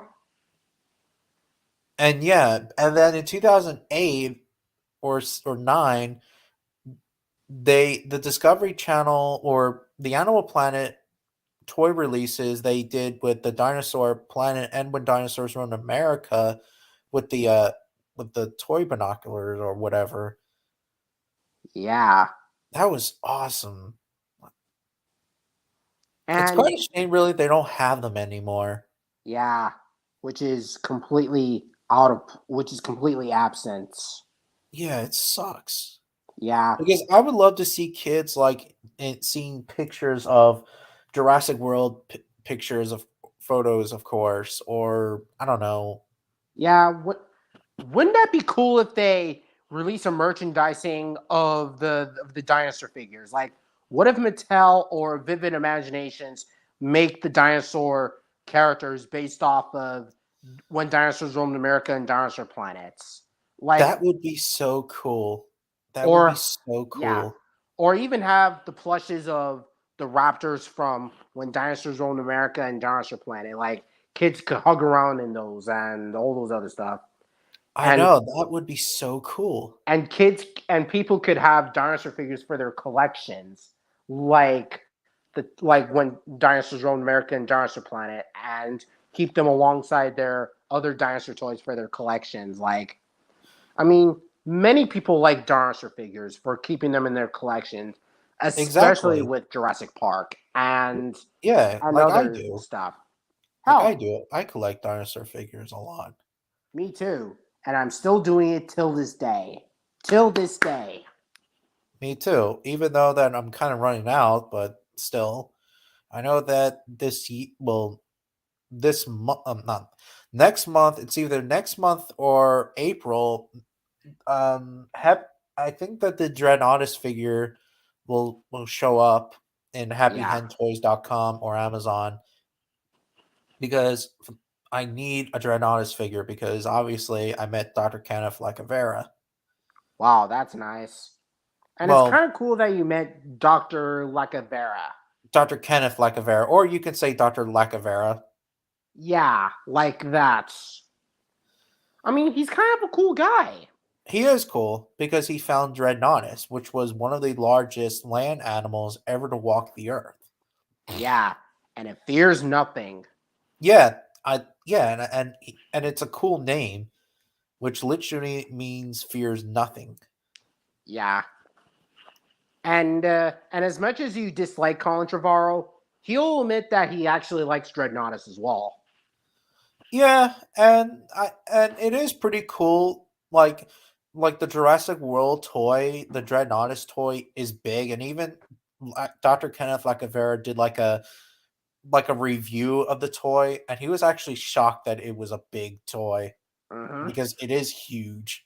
And yeah, and then in 2008 or 9, the Discovery Channel or the Animal Planet toy releases they did with the Dinosaur Planet and When Dinosaurs Roamed America with the toy binoculars or whatever. Yeah. That was awesome. It's And quite a shame really they don't have them anymore. yeah, which is completely absent. Yeah, it sucks. Yeah. Because I would love to see kids like seeing pictures of Jurassic World pictures of photos, of course, or I don't know. Yeah. Wouldn't that be cool if they release a merchandising of the dinosaur figures? Like, what if Mattel or Vivid Imaginations make the dinosaur characters based off of When Dinosaurs Roamed America and Dinosaur Planets? Like, That would be so cool. That would be or so yeah, cool. or even have the plushes of the raptors from When Dinosaurs Roamed America and Dinosaur Planet. Like, kids could hug around in those and all those other stuff. I And know, that would be so cool. kids and people could have dinosaur figures for their collections, like when dinosaurs roamed America and Dinosaur Planet, and keep them alongside their other dinosaur toys for their collections. Like, I mean, many people like dinosaur figures for keeping them in their collections, especially Exactly. with Jurassic Park Yeah, and like I other do. stuff. Like I Hell, do. I collect dinosaur figures a lot. me too, and I'm still doing it till this day. Till this day. Me too. Even though that I'm kind of running out, but still, I know that this month, not next month. It's either next month or April. I think that the Dreadnoughtus figure will show up in Yeah. happyhentoys.com or Amazon because I need a Dreadnoughtus figure because obviously I met Dr. Kenneth Lacavera. Wow, that's nice. And it's Well, kind of cool that you met Dr. Lacavera. Dr. Kenneth Lacavera, or you can say Dr. Lacavera. Yeah, like that. I mean, he's kind of a cool guy. He is cool because he found Dreadnoughtus, which was one of the largest land animals ever to walk the earth. Yeah, and it fears nothing. Yeah, and it's a cool name, which literally means fears nothing. Yeah. And as much as you dislike Colin Trevorrow, he'll admit that he actually likes Dreadnoughtus as well. Yeah, and it is pretty cool. Like the Jurassic World toy, the Dreadnoughtus toy is big, and even Dr. Kenneth Lacavera did like a review of the toy, and he was actually shocked that it was a big toy because it is huge.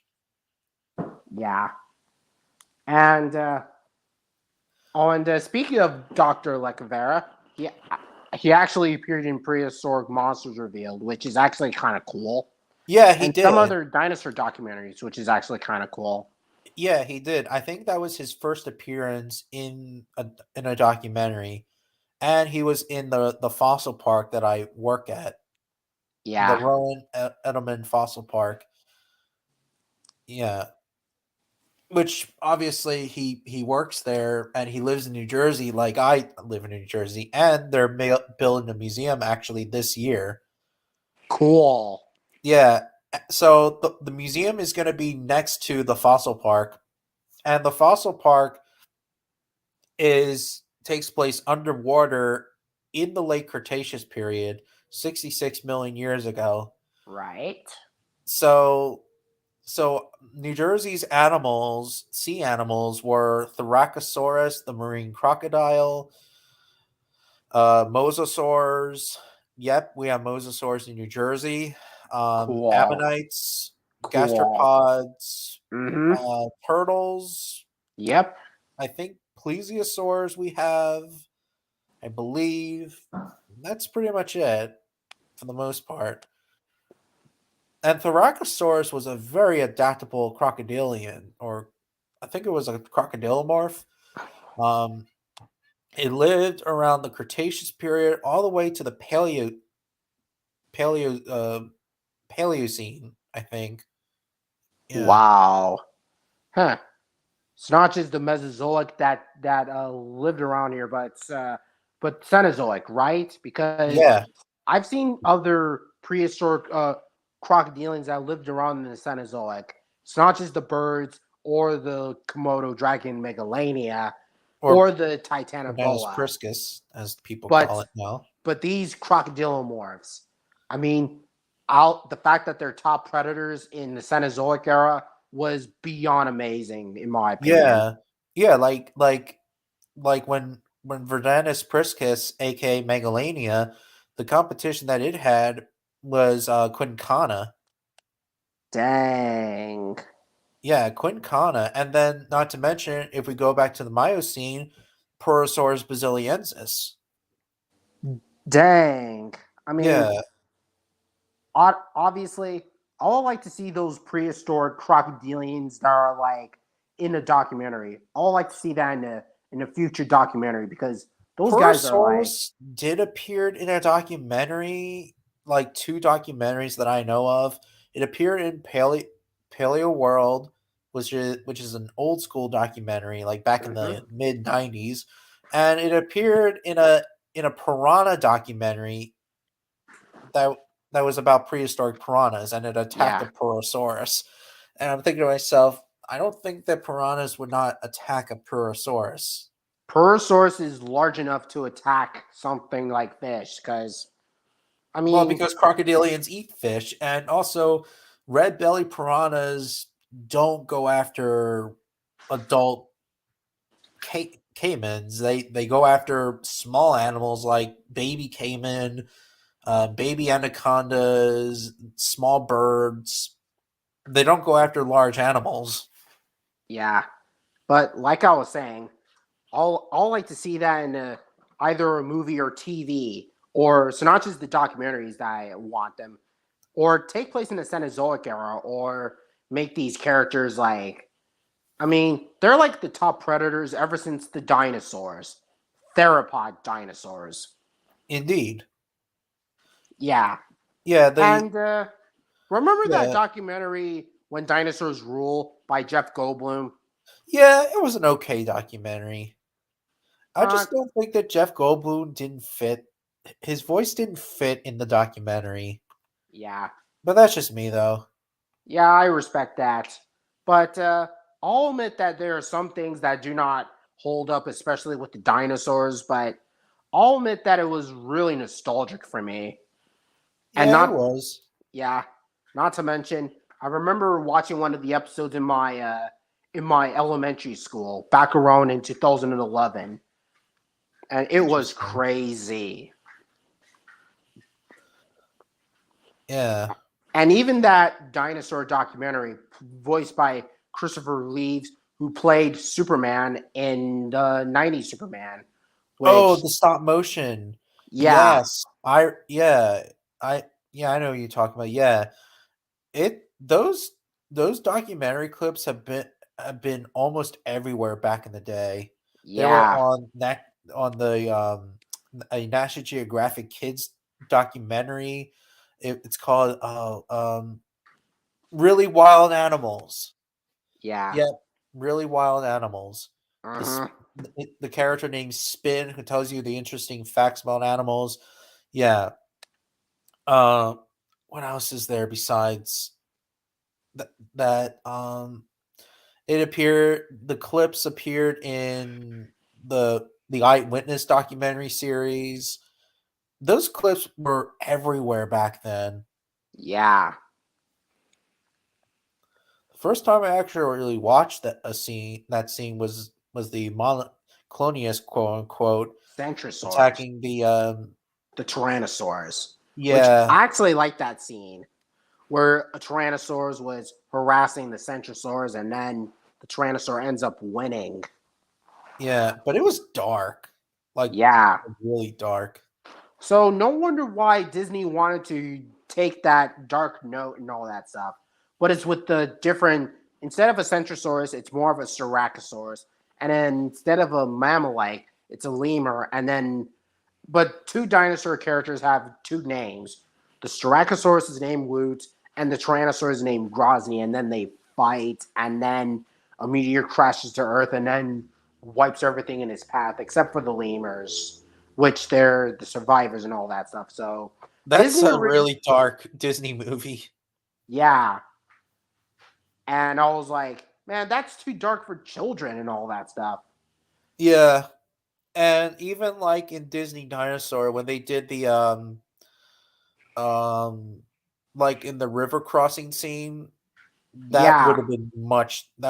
Yeah. And speaking of Dr. Lacavera, he actually appeared in Prehistoric Monsters Revealed, which is actually kind of cool. Yeah, he and did. Some other dinosaur documentaries, which is actually kind of cool. Yeah, he did. I think that was his first appearance in a documentary, and he was in the fossil park that I work at. Yeah. The Rowan Edelman Fossil Park. Yeah. Which obviously he works there and he lives in New Jersey, like I live in New Jersey, and they're building a museum actually this year. Cool. Yeah. So the museum is going to be next to the fossil park, and the fossil park takes place underwater in the late Cretaceous period, 66 million years ago. Right. So New Jersey's animals, sea animals, were Thoracosaurus, the marine crocodile, mosasaurs. Yep, we have mosasaurs in New Jersey. Cool. Ammonites, Cool. gastropods, turtles. Yep. I think plesiosaurs we have, I believe. That's pretty much it for the most part. And Thoracosaurus was a very adaptable crocodilian, or I think it was a crocodilomorph. It lived around the Cretaceous period all the way to the Paleocene, I think. Yeah. Wow. Huh. It's not just the Mesozoic that lived around here, but Cenozoic, right? Because Yeah. I've seen other prehistoric crocodilians that lived around in the Cenozoic. It's not just the birds or the Komodo dragon Megalania or the Titanoboa. Priscus, as people call it now. But these crocodilomorphs, I mean, the fact that they're top predators in the Cenozoic era was beyond amazing, in my opinion. Yeah, like when Verdanus priscus, aka Megalania, the competition that it had was Quincana. Dang. Yeah, Quincana, and then not to mention, if we go back to the Miocene, Porosaurus basiliensis. Dang. I mean, yeah. Obviously, I would like to see those prehistoric crocodilians that are like in a documentary. I would like to see that in a future documentary because those guys are like. Did appear in a documentary, like 2 documentaries that I know of. It appeared in Paleo World, which is an old school documentary, like back in the mid 90s, and it appeared in a piranha documentary that was about prehistoric piranhas, and it attacked a Porosaurus. And I'm thinking to myself, I don't think that piranhas would not attack a Porosaurus. Porosaurus is large enough to attack something like fish, because I mean, well, because crocodilians eat fish, and also red belly piranhas don't go after adult caimans. They go after small animals like baby caiman, baby anacondas, small birds. They don't go after large animals. Yeah, but like I was saying, I'll like to see that in either a movie or TV, or so not just the documentaries that I want them, or take place in the Cenozoic era, or make these characters like, I mean, they're like the top predators ever since the dinosaurs. theropod dinosaurs. Indeed. Yeah. Yeah, And remember that Yeah. documentary When Dinosaurs Rule by Jeff Goldblum? yeah, it was an okay documentary. I Uh, just don't think that Jeff Goldblum didn't fit. His voice didn't fit in the documentary. yeah. But that's just me, though. Yeah, I respect that. But I'll admit that there are some things that do not hold up, especially with the dinosaurs, but I'll admit that it was really nostalgic for me. And Yeah, it not was. Yeah, not to mention, I remember watching one of the episodes in my elementary school back around in 2011, and it was Interesting. crazy. Yeah. And even that dinosaur documentary, voiced by Christopher Reeves, who played Superman in the '90s Superman, Oh, which the stop motion. yeah, Yes. I I know what you're talking about. Yeah. It those documentary clips have been almost everywhere back in the day. They were yeah, on the a National Geographic Kids documentary. It's called Really Wild Animals. yeah. Yep, Really Wild Animals. This Uh-huh. the character named Spin who tells you the interesting facts about animals. Yeah. Uh, what else is there besides that? The clips appeared in the Eyewitness documentary series. Those clips were everywhere back then. Yeah. The first time I actually really watched that scene was the Clonius, quote unquote, Centrosaurus, attacking the the Tyrannosaurus, which yeah, I actually like that scene where a Tyrannosaurus was harassing the Centrosaurus, and then the Tyrannosaur ends up winning. yeah, but it was dark, like Yeah. really dark. So no wonder why Disney wanted to take that dark note and all that stuff. But it's with the different, instead of a Centrosaurus, it's more of a Styracosaurus. And then instead of a mammalite, it's a lemur. And then, but two dinosaur characters have two names. The Styracosaurus is named Woot, and the Tyrannosaurus is named Grozny. And then they fight, and then a meteor crashes to Earth and then wipes everything in its path, except for the lemurs, which they're the survivors and all that stuff. So That's Disney, a really dark Disney movie. yeah. And I was like, man, that's too dark for children and all that stuff. Yeah, and even like in Disney Dinosaur when they did the um like in the river crossing scene, Yeah, that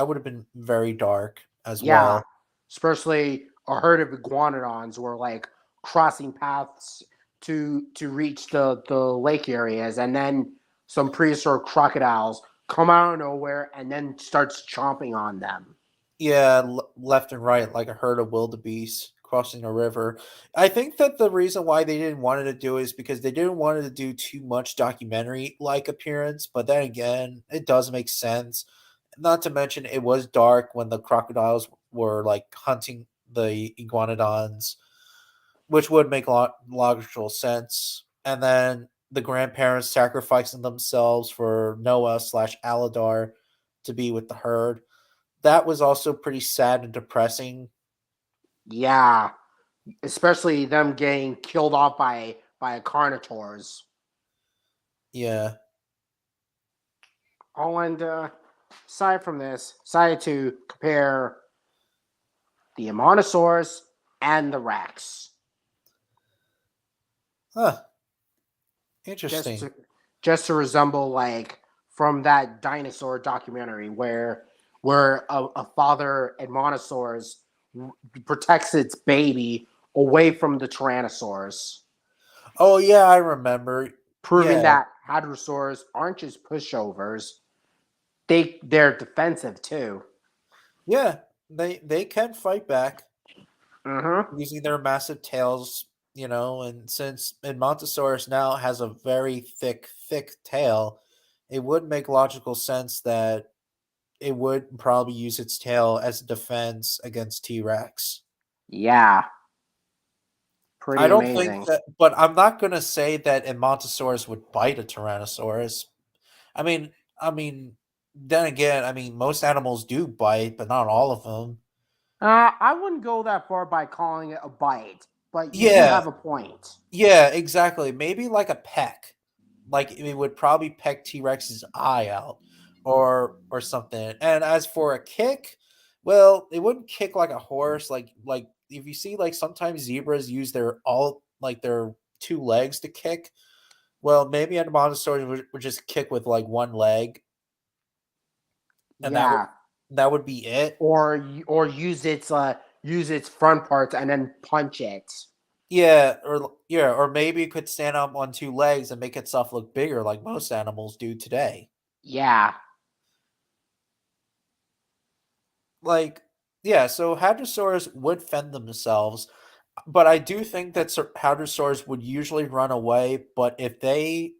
would have been very dark as yeah. well. Especially a herd of iguanodons were like crossing paths to reach the lake areas, and then some prehistoric crocodiles come out of nowhere and then starts chomping on them. Yeah, left and right, like a herd of wildebeest crossing a river. I think that the reason why they didn't want to do it is because they didn't want to do too much documentary like appearance. But then again, it does make sense. Not to mention, it was dark when the crocodiles were like hunting the iguanodons, which would make logical sense. And then the grandparents sacrificing themselves for Noah/Aladar to be with the herd. That was also pretty sad and depressing. Yeah, especially them getting killed off by carnivores. Yeah. Oh, and aside from this, decided to compare the Ammonosaurus and the Rex, Huh. just Interesting. to just to resemble like from that dinosaur documentary where a father Ammonosaurus protects its baby away from the Tyrannosaurus, Oh yeah, I remember. proving Yeah. that Hadrosaurs aren't just pushovers; they're defensive too. Yeah. They can fight back Mm-hmm. using their massive tails, and since Edmontosaurus now has a very thick tail, it would make logical sense that it would probably use its tail as a defense against T-Rex. Yeah. Pretty I don't amazing. think that, but I'm not gonna say that a Montosaurus would bite a Tyrannosaurus. I mean, I mean, then again, I mean, most animals do bite, but not all of them. I wouldn't go that far by calling it a bite, but you do Yeah, have a point. yeah, exactly. Maybe like a peck, like it would probably peck T Rex's eye out, or something. And as for a kick, well, it wouldn't kick like a horse. Like if you see, like sometimes zebras use their two legs to kick. Well, maybe a Montessori would just kick with like one leg, and Yeah, that would be it. or use its front parts and then punch it. Or maybe it could stand up on two legs and make itself look bigger, like most animals do today. Yeah, Like, yeah, so hadrosaurs would fend themselves, but I do think that hadrosaurs would usually run away. But if they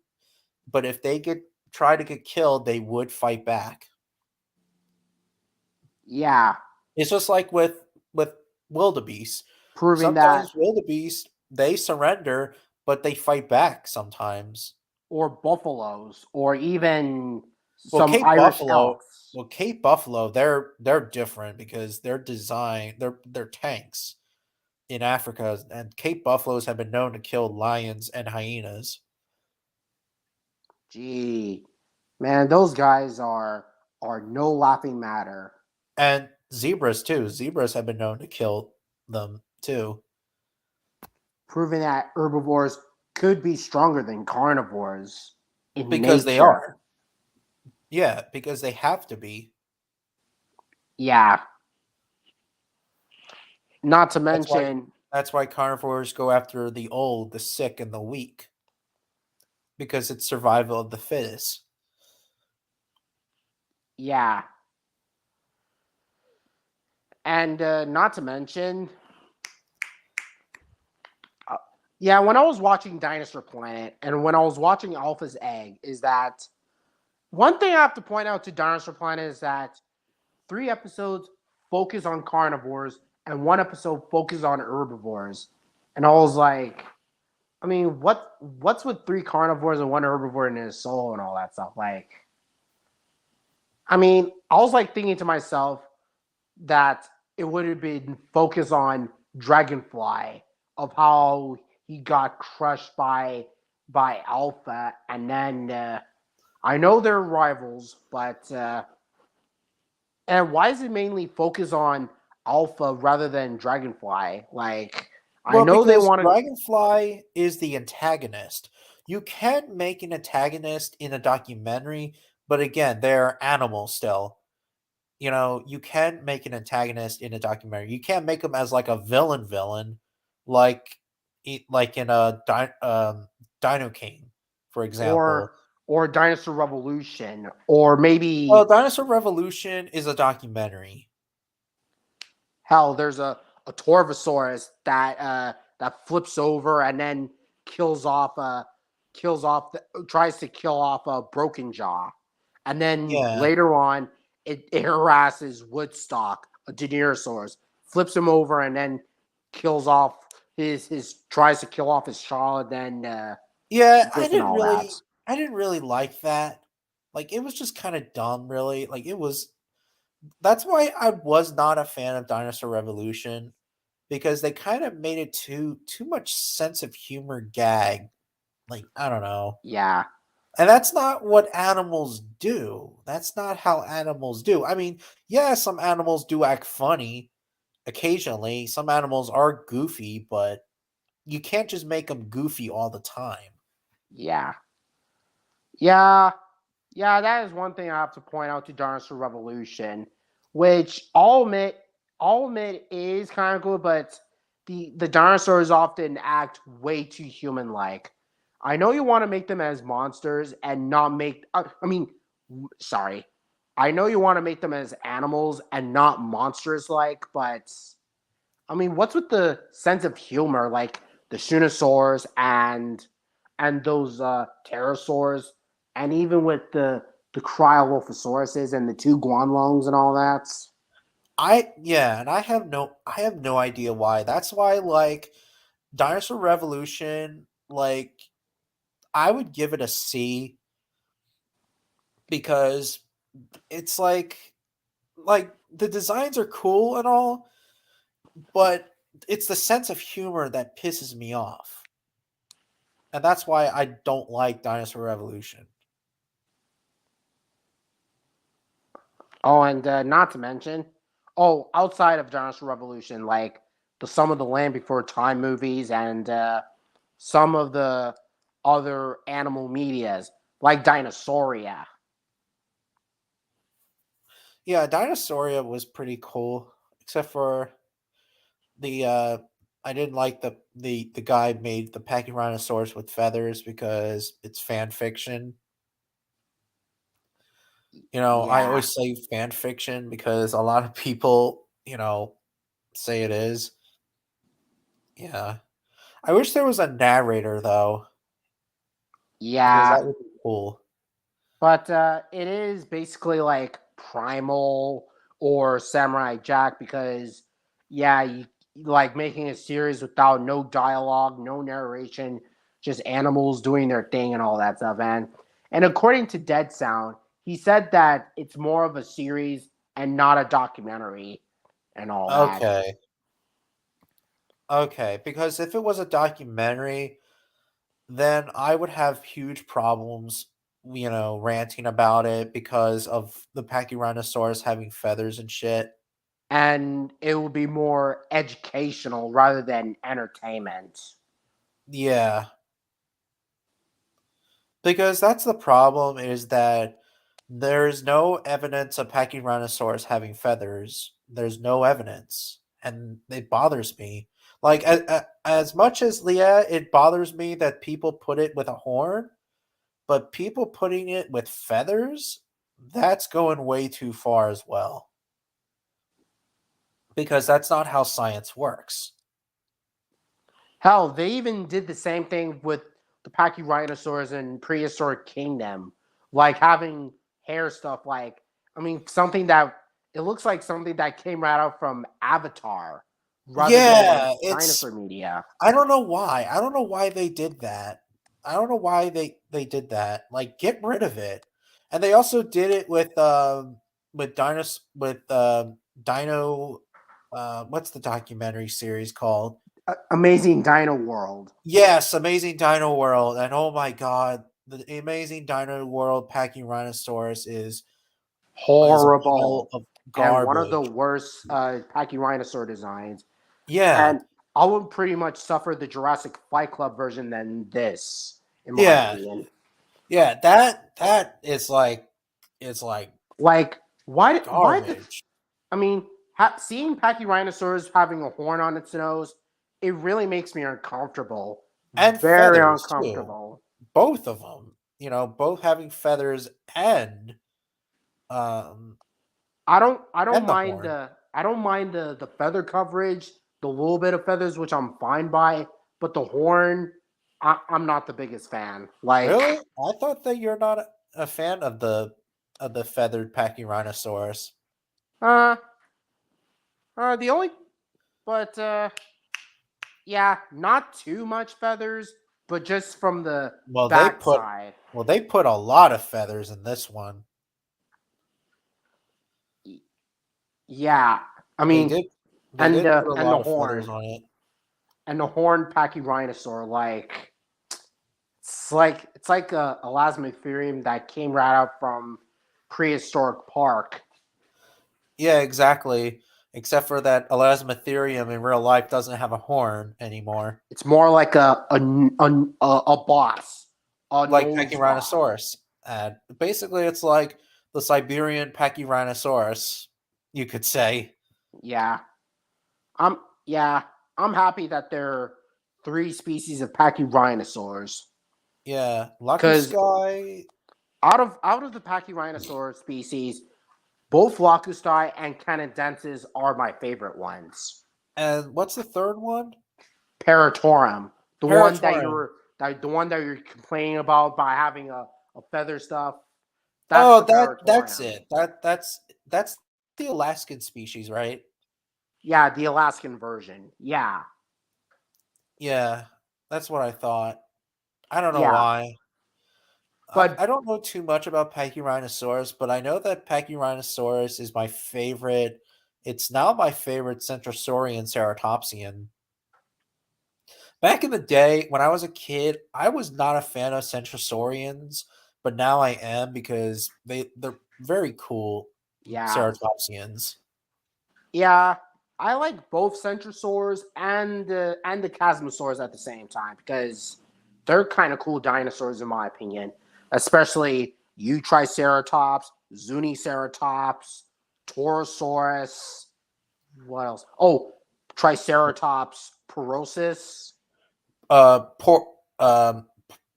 get try to get killed, they would fight back. yeah, It's just like with wildebeest. proving that, Sometimes wildebeest they surrender, but they fight back sometimes. or buffaloes, or even Well, some Irish elks. Cape Buffalo, they're different because they're tanks in Africa, and Cape Buffaloes have been known to kill lions and hyenas. Gee, man, those guys are no laughing matter. And zebras too. Zebras have been known to kill them too. Proving that herbivores could be stronger than carnivores in Because they nature. are. Yeah, because they have to be. Yeah. Not to That's why- mention, That's why carnivores go after the old, the sick, and the weak. Because it's survival of the fittest. yeah. And not to mention, yeah, when I was watching Dinosaur Planet and when I was watching Alpha's Egg, is that one thing I have to point out to Dinosaur Planet is that 3 episodes focus on carnivores and 1 episode focus on herbivores. And I was like, I mean, what's with 3 carnivores and 1 herbivore in his soul and all that stuff? Like, I mean, I was like thinking to myself that it would have been focused on Dragonfly, of how he got crushed by Alpha, and then I know they're rivals, but and why is it mainly focus on Alpha rather than Dragonfly? Like, I Well, know they because want to. Dragonfly is the antagonist. You can't make an antagonist in a documentary, but again, they're animals still. You know, you can make an antagonist in a documentary. You can't make them as like a villain, like like in a Dino King, for example. Or Dinosaur Revolution, or maybe Well, Dinosaur Revolution is a documentary. hell, there's a Torvosaurus that flips over and then tries to kill off a Broken Jaw, and then Yeah. later on it harasses Woodstock, a Denerosaurus, flips him over and then kills off his tries to kill off his jaw, and then Yeah, and all that. I didn't really like that. Like it was just kind of dumb, really. Like it was that's why I was not a fan of Dinosaur Revolution because they kind of made it too much sense of humor gag. Like I don't know. Yeah, And that's not what animals do. That's not how animals do. I mean, yeah, some animals do act funny occasionally. Some animals are goofy, but you can't just make them goofy all the time. yeah, yeah. Yeah, that is one thing I have to point out to Dinosaur Revolution, which I'll admit is kind of good, but the dinosaurs often act way too human like. I know you want to make them as monsters and not make sorry. I know you want to make them as animals and not monsters like, but I mean, what's with the sense of humor like the Shunosaurs and those pterosaurs, and even with the Cryolophisauruses and the 2 Guanlongs and all that. And I have no idea why. That's why like Dinosaur Revolution, like, I would give it a C because it's like the designs are cool and all, but it's the sense of humor that pisses me off. And that's why I don't like Dinosaur Revolution. Oh, and not to mention, outside of Dinosaur Revolution, like some of the Land Before Time movies and some of the other animal medias, like Dinosauria. Yeah, Dinosauria was pretty cool, except for the I didn't like the guy made the Pachyrhinosaurus with feathers because it's fan fiction. I Yeah, always say fan fiction because a lot of people, say it is. Yeah. I wish there was a narrator though, because yeah, that would be cool. but it is basically like Primal or Samurai Jack because, yeah, you like making a series without no dialogue, no narration, just animals doing their thing and all that stuff. And according to Dead Sound, he said that it's more of a series and not a documentary and all that. Okay. Okay, because if it was a documentary, then I would have huge problems, ranting about it because of the Pachyrhinosaurus having feathers and shit. And it will be more educational rather than entertainment. Yeah, because that's the problem is that there's no evidence of Pachyrhinosaurus having feathers. There's no evidence, and it bothers me. Like as much as Leah, it bothers me that people put it with a horn, but people putting it with feathers, that's going way too far as well. Because that's not how science works. Hell, they even did the same thing with the Pachyrhinosaurs in Prehistoric Kingdom, like having hair stuff. Like, I mean, something that it looks like something that came right out from Avatar, rather than Yeah, dinosaur media. I don't know why. I don't know why they did that. I don't know why they did that. Like, get rid of it. And they also did it with Dino what's the documentary series called? Amazing Dino World. Yes, Amazing Dino World. And oh my god, the Amazing Dino World Pachyrhinosaurus is a pile Horrible. of And one of the garbage. worst Pachyrhinosaur designs. Yeah. And I would pretty much suffer the Jurassic Fight Club version than this, in my Yeah. opinion. Yeah, that is like it's like Like, why the garbage. I mean, seeing Pachyrhinosaurus having a horn on its nose, it really makes me uncomfortable. And Very feathers too. uncomfortable. Both of them. Both having feathers um I don't and the mind horn. the feather coverage, the little bit of feathers, which I'm fine by, but the horn, I'm not the biggest fan. Like, Really? I thought that you're not a fan of the feathered Pachyrhinosaurus. uh, the only, but yeah, not too much feathers, but just from the Well, they put backside. well, they put a lot of feathers in this one. Yeah, I They mean, did they did put a and the lot of feathers horn on it. and the horned Pachyrhinosaur, it's like a elasmitherium that came right out from prehistoric park. Yeah, exactly. Except for that Elasmotherium in real life doesn't have a horn anymore. It's more like a boss, a Like nose boss. Pachyrhinosaurus. Basically, it's like the Siberian Pachyrhinosaurus, you could say. Yeah, I'm yeah, I'm happy that there are three species of Pachyrhinosaurs. Yeah, Lucky Because Sky. out of the Pachyrhinosaur species, both Locustai and Canadensis are my favorite ones. And what's the third one? Paratorum, Paratorium. the one that you're complaining about by having a feather stuff. That's Oh, the that's Paratorium. it. That's the Alaskan species, right? Yeah, the Alaskan version. Yeah. Yeah, that's what I thought. I don't know Yeah, why. but I don't know too much about Pachyrhinosaurus, but I know that Pachyrhinosaurus is my favorite. It's now my favorite Centrosaurian ceratopsian. Back in the day, when I was a kid, I was not a fan of Centrosaurians, but now I am because they're very cool yeah, ceratopsians. yeah. I like both Centrosaurs and the Chasmosaurs at the same time because they're kind of cool dinosaurs in my opinion. Especially Triceratops, Zuniceratops, Torosaurus. What else? Oh, Triceratops porosus. Uh, Por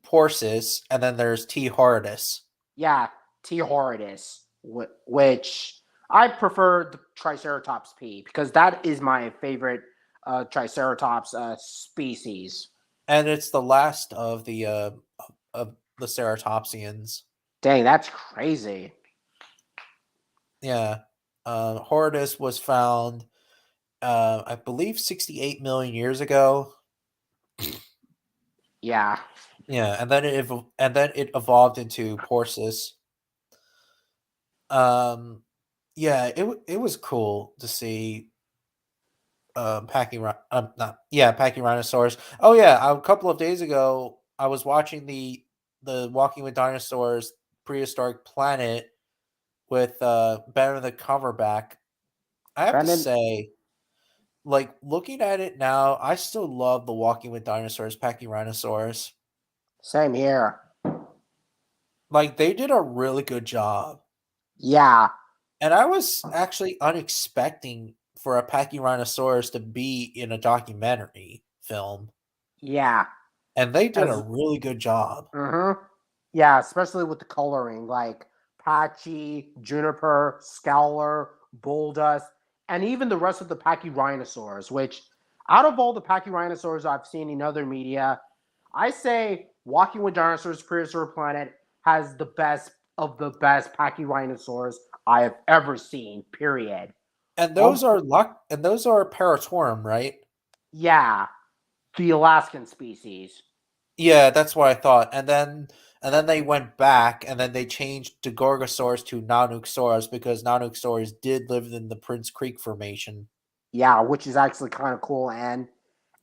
Porsis, and then there's T. horridus. Yeah, T. horridus, which I prefer the Triceratops P because that is my favorite Triceratops species. And it's the last of the ceratopsians. Dang, that's crazy. Yeah. Horridus was found, I believe, 68 million years ago. Yeah, Yeah, and then it evolved into Porsis. Um, yeah, it was cool to see Pachyrhinosaurus. Oh yeah, a couple of days ago, I was watching the Walking with Dinosaurs Prehistoric Planet with Benedict Cumberbatch. I have to Brendan, say, like looking at it now, I still love the Walking with Dinosaurs Pachyrhinosaurus. same here. Like they did a really good job. Yeah, And I was actually unexpecting for a Pachyrhinosaurus to be in a documentary film. yeah. And they did a As really good job. yeah, especially with the coloring, like Patchy, Juniper, Scowler, Bulldust, and even the rest of the Pachyrhinosaurs, which out of all the Pachyrhinosaurs I've seen in other media, I say Walking with Dinosaurs Prehistoric Planet has the best of the best Pachyrhinosaurs I have ever seen, period. And Um, those are Paratorum, right? yeah, the Alaskan species. Yeah, that's what I thought. And then they went back and then they changed to Gorgosaurus to Nanuqsaurus because Nanuqsaurus did live in the Prince Creek Formation. Yeah, which is actually kind of cool. And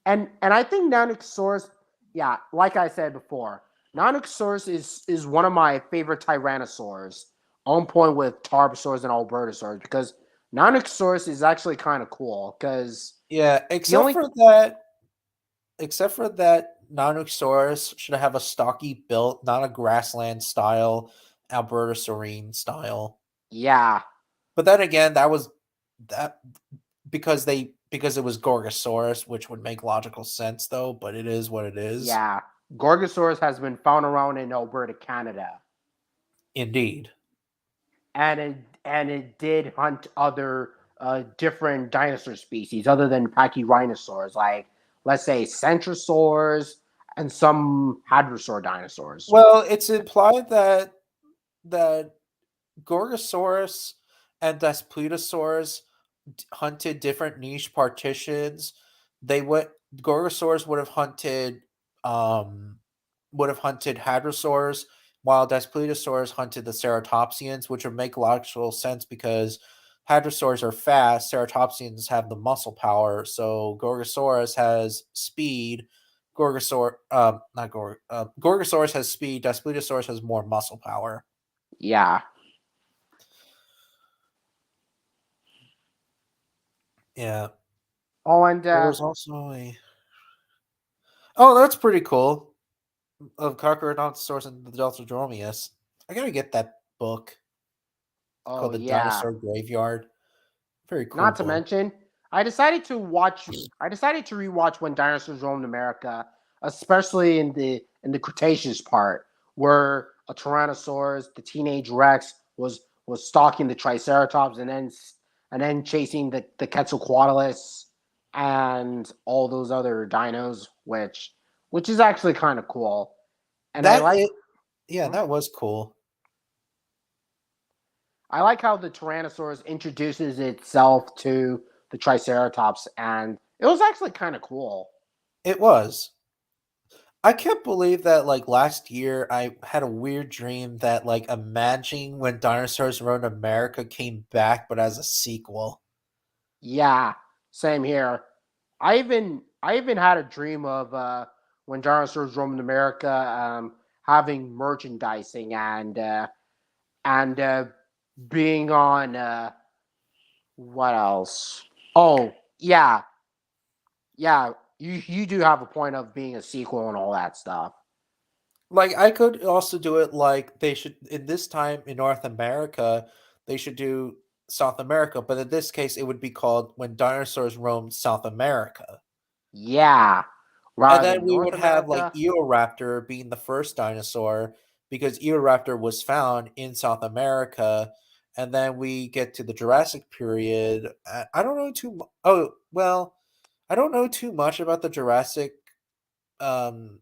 I think Nanosaurus, yeah, like I said before, Nanosaurus is one of my favorite Tyrannosaurs, on point with Tarbosaurus and Albertosaurus, because Nanosaurus is actually kind of cool because Yeah, the only except for that Nanuqsaurus should have a stocky build, not a grassland style, Albertosaurine style. yeah, But then again, that was that because it was Gorgosaurus, which would make logical sense though, but it is what it is. yeah, Gorgosaurus has been found around in Alberta, Canada, Indeed. and it did hunt other different dinosaur species other than Pachyrhinosaurs, like let's say Centrosaurs and some Hadrosaur dinosaurs. Well, it's implied that Gorgosaurus and Daspletosaurus hunted different niche partitions. They would Gorgosaurus would have hunted hadrosaurs, while Daspletosaurus hunted the ceratopsians, which would make logical sense because hadrosaurs are fast, ceratopsians have the muscle power, so Gorgosaurus has speed. Gorgosaurus has speed. Daspletosaurus has more muscle power. Yeah. Yeah. Oh, and There was also a. Oh, that's pretty cool. Of Carcharodontosaurus and the Deltrodromius. I gotta get that book oh called The yeah. Dinosaur Graveyard. Very cool Not to book. mention, I decided to watch. I decided to rewatch When Dinosaurs Roamed America, especially in the Cretaceous part, where a Tyrannosaurus, the teenage Rex, was stalking the Triceratops and then chasing the Quetzalcoatlus and all those other dinos, which is actually kind of cool. And That it Yeah, hmm? that was cool. I like how the Tyrannosaurus introduces itself to the Triceratops, and it was actually kind of cool. It was. I can't believe that like last year I had a weird dream that like Imagine When Dinosaurs Roamed America came back but as a sequel. Yeah, same here. I even had a dream of when dinosaurs roamed America, having merchandising and being on what else? Oh yeah, yeah. You do have a point of being a sequel and all that stuff. Like I could also do it like they should in this time in North America, they should do South America, but in this case it would be called When Dinosaurs Roamed South America. Yeah, And rather then than we North would have like America. Eoraptor being the first dinosaur because Eoraptor was found in South America. And then we get to the Jurassic period. I don't know oh, well, I don't know too much about um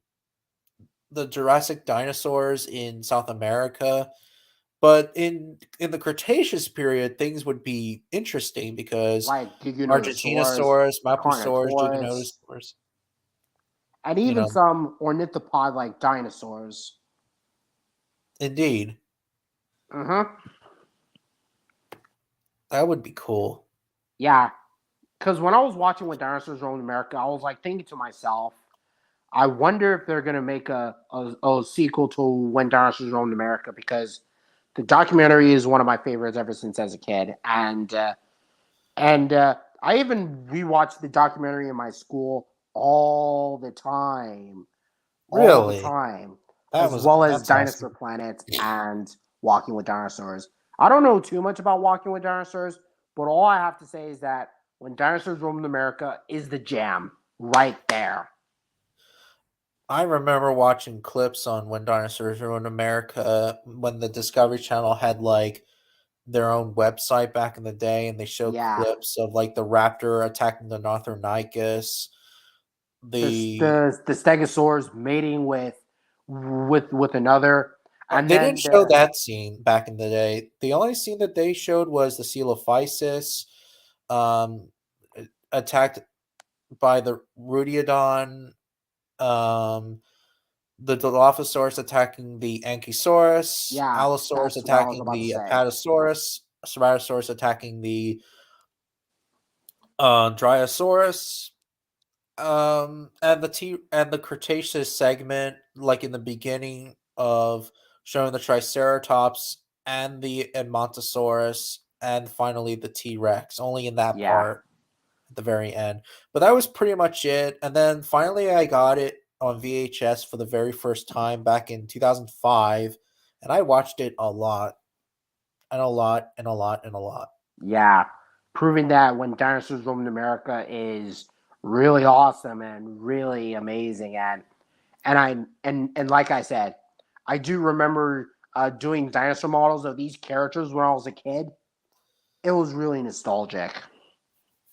the Jurassic dinosaurs in South America, but in the Cretaceous period things would be interesting because Like Giganotosaurus, Argentinosaurus, Mapusaurus, Carnotaurus, Giganotosaurus, and you even know, some ornithopod like dinosaurs. indeed. Mm-hmm. That would be cool. Yeah, because when I was watching When Dinosaurs Roamed America, I was like thinking to myself, I wonder if they're gonna make a sequel to When Dinosaurs Roamed America because the documentary is one of my favorites ever since as a kid, and I even rewatched the documentary in my school all the time, all the Really? time, as well as That's Dinosaur awesome. Planet and Walking with Dinosaurs. I don't know too much about Walking with Dinosaurs, but all I have to say is that When Dinosaurs Roamed America is the jam right there. I remember watching clips on When Dinosaurs Ruined America when the Discovery Channel had like their own website back in the day, and they showed Yeah, clips of like the raptor attacking the Northernicus. The the Stegosaurus mating with another, and They didn't then show that scene back in the day. The only scene that they showed was the Coelophysis um, attacked by the Rudiodon, um, the Dilophosaurus attacking the Ankylosaurus, yeah, Allosaurus that's what I was attacking about to the say. Apatosaurus, Ceratosaurus attacking the Dryosaurus, and the Cretaceous segment, like in the beginning of showing the Triceratops and the Edmontosaurus, and finally the T Rex. Only in that Yeah, part at the very end. But that was pretty much it. And then finally, I got it on VHS for the very first time back in 2005, and I watched it a lot, and a lot, and a lot, and a lot. yeah, proving that When Dinosaurs Roamed America is really awesome and really amazing, and like I said, I do remember doing dinosaur models of these characters when I was a kid. It was really nostalgic.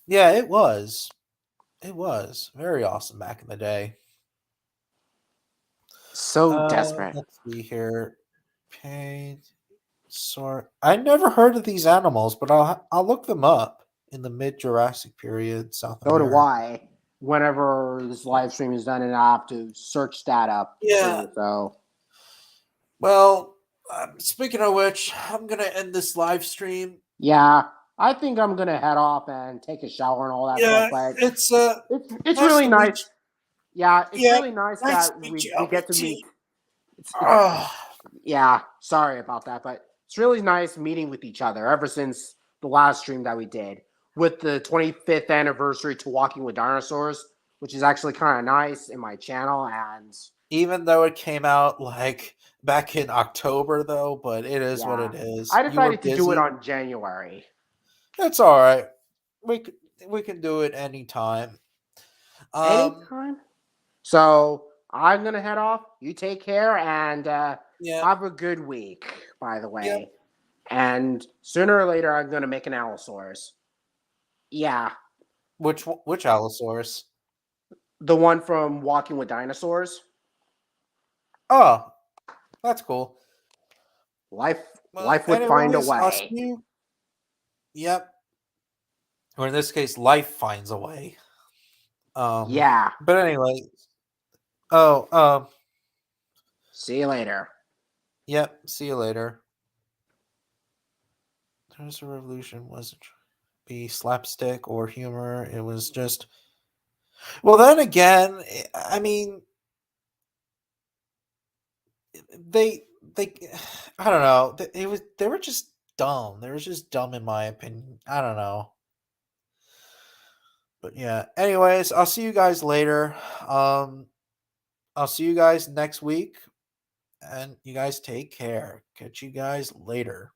Yeah, it was. It was very awesome back in the day. So desperate. Let's see here. Paid sort. I never heard of these animals, but I'll look them up in the mid Jurassic period, South So do America. I. Whenever this live stream is done, and I have to search that up Yeah. too. So Well, speaking of which, I'm gonna end this live stream. yeah, I think I'm gonna head off and take a shower and all that Yeah, stuff. But it's it's nice really to meet nice. Yeah, it's you. Yeah, really nice nice that to meet you, we get to meet. LBT. It's yeah, sorry about that, but it's really nice meeting with each other ever since the last stream that we did with the 25th anniversary to Walking with Dinosaurs, which is actually kind of nice in my channel. And Even though it came out like back in October, though, but it is what yeah, it is. I You were decided to do it busy. on January. It's all right. We c- we can do it anytime. Um, Anytime. So I'm gonna head off. You take care and yeah, have a good week, by the yeah. way. And sooner or later, I'm gonna make an Allosaurus. Yeah, Which Allosaurus? the one from Walking with Dinosaurs. Oh, that's cool. Life, Well, life would find a anyways, I'll see way. you. Yep. Or in this case, life finds a way. Yeah. But anyway. Oh, See you later. yep. See you later. Dinosaur Revolution wasn't be slapstick or humor. It was just. Well, then again, I mean, they, I don't know. They were just dumb. They were just dumb in my opinion. I don't know. But yeah. Anyways, I'll see you guys later. I'll see you guys next week, and you guys take care. Catch you guys later.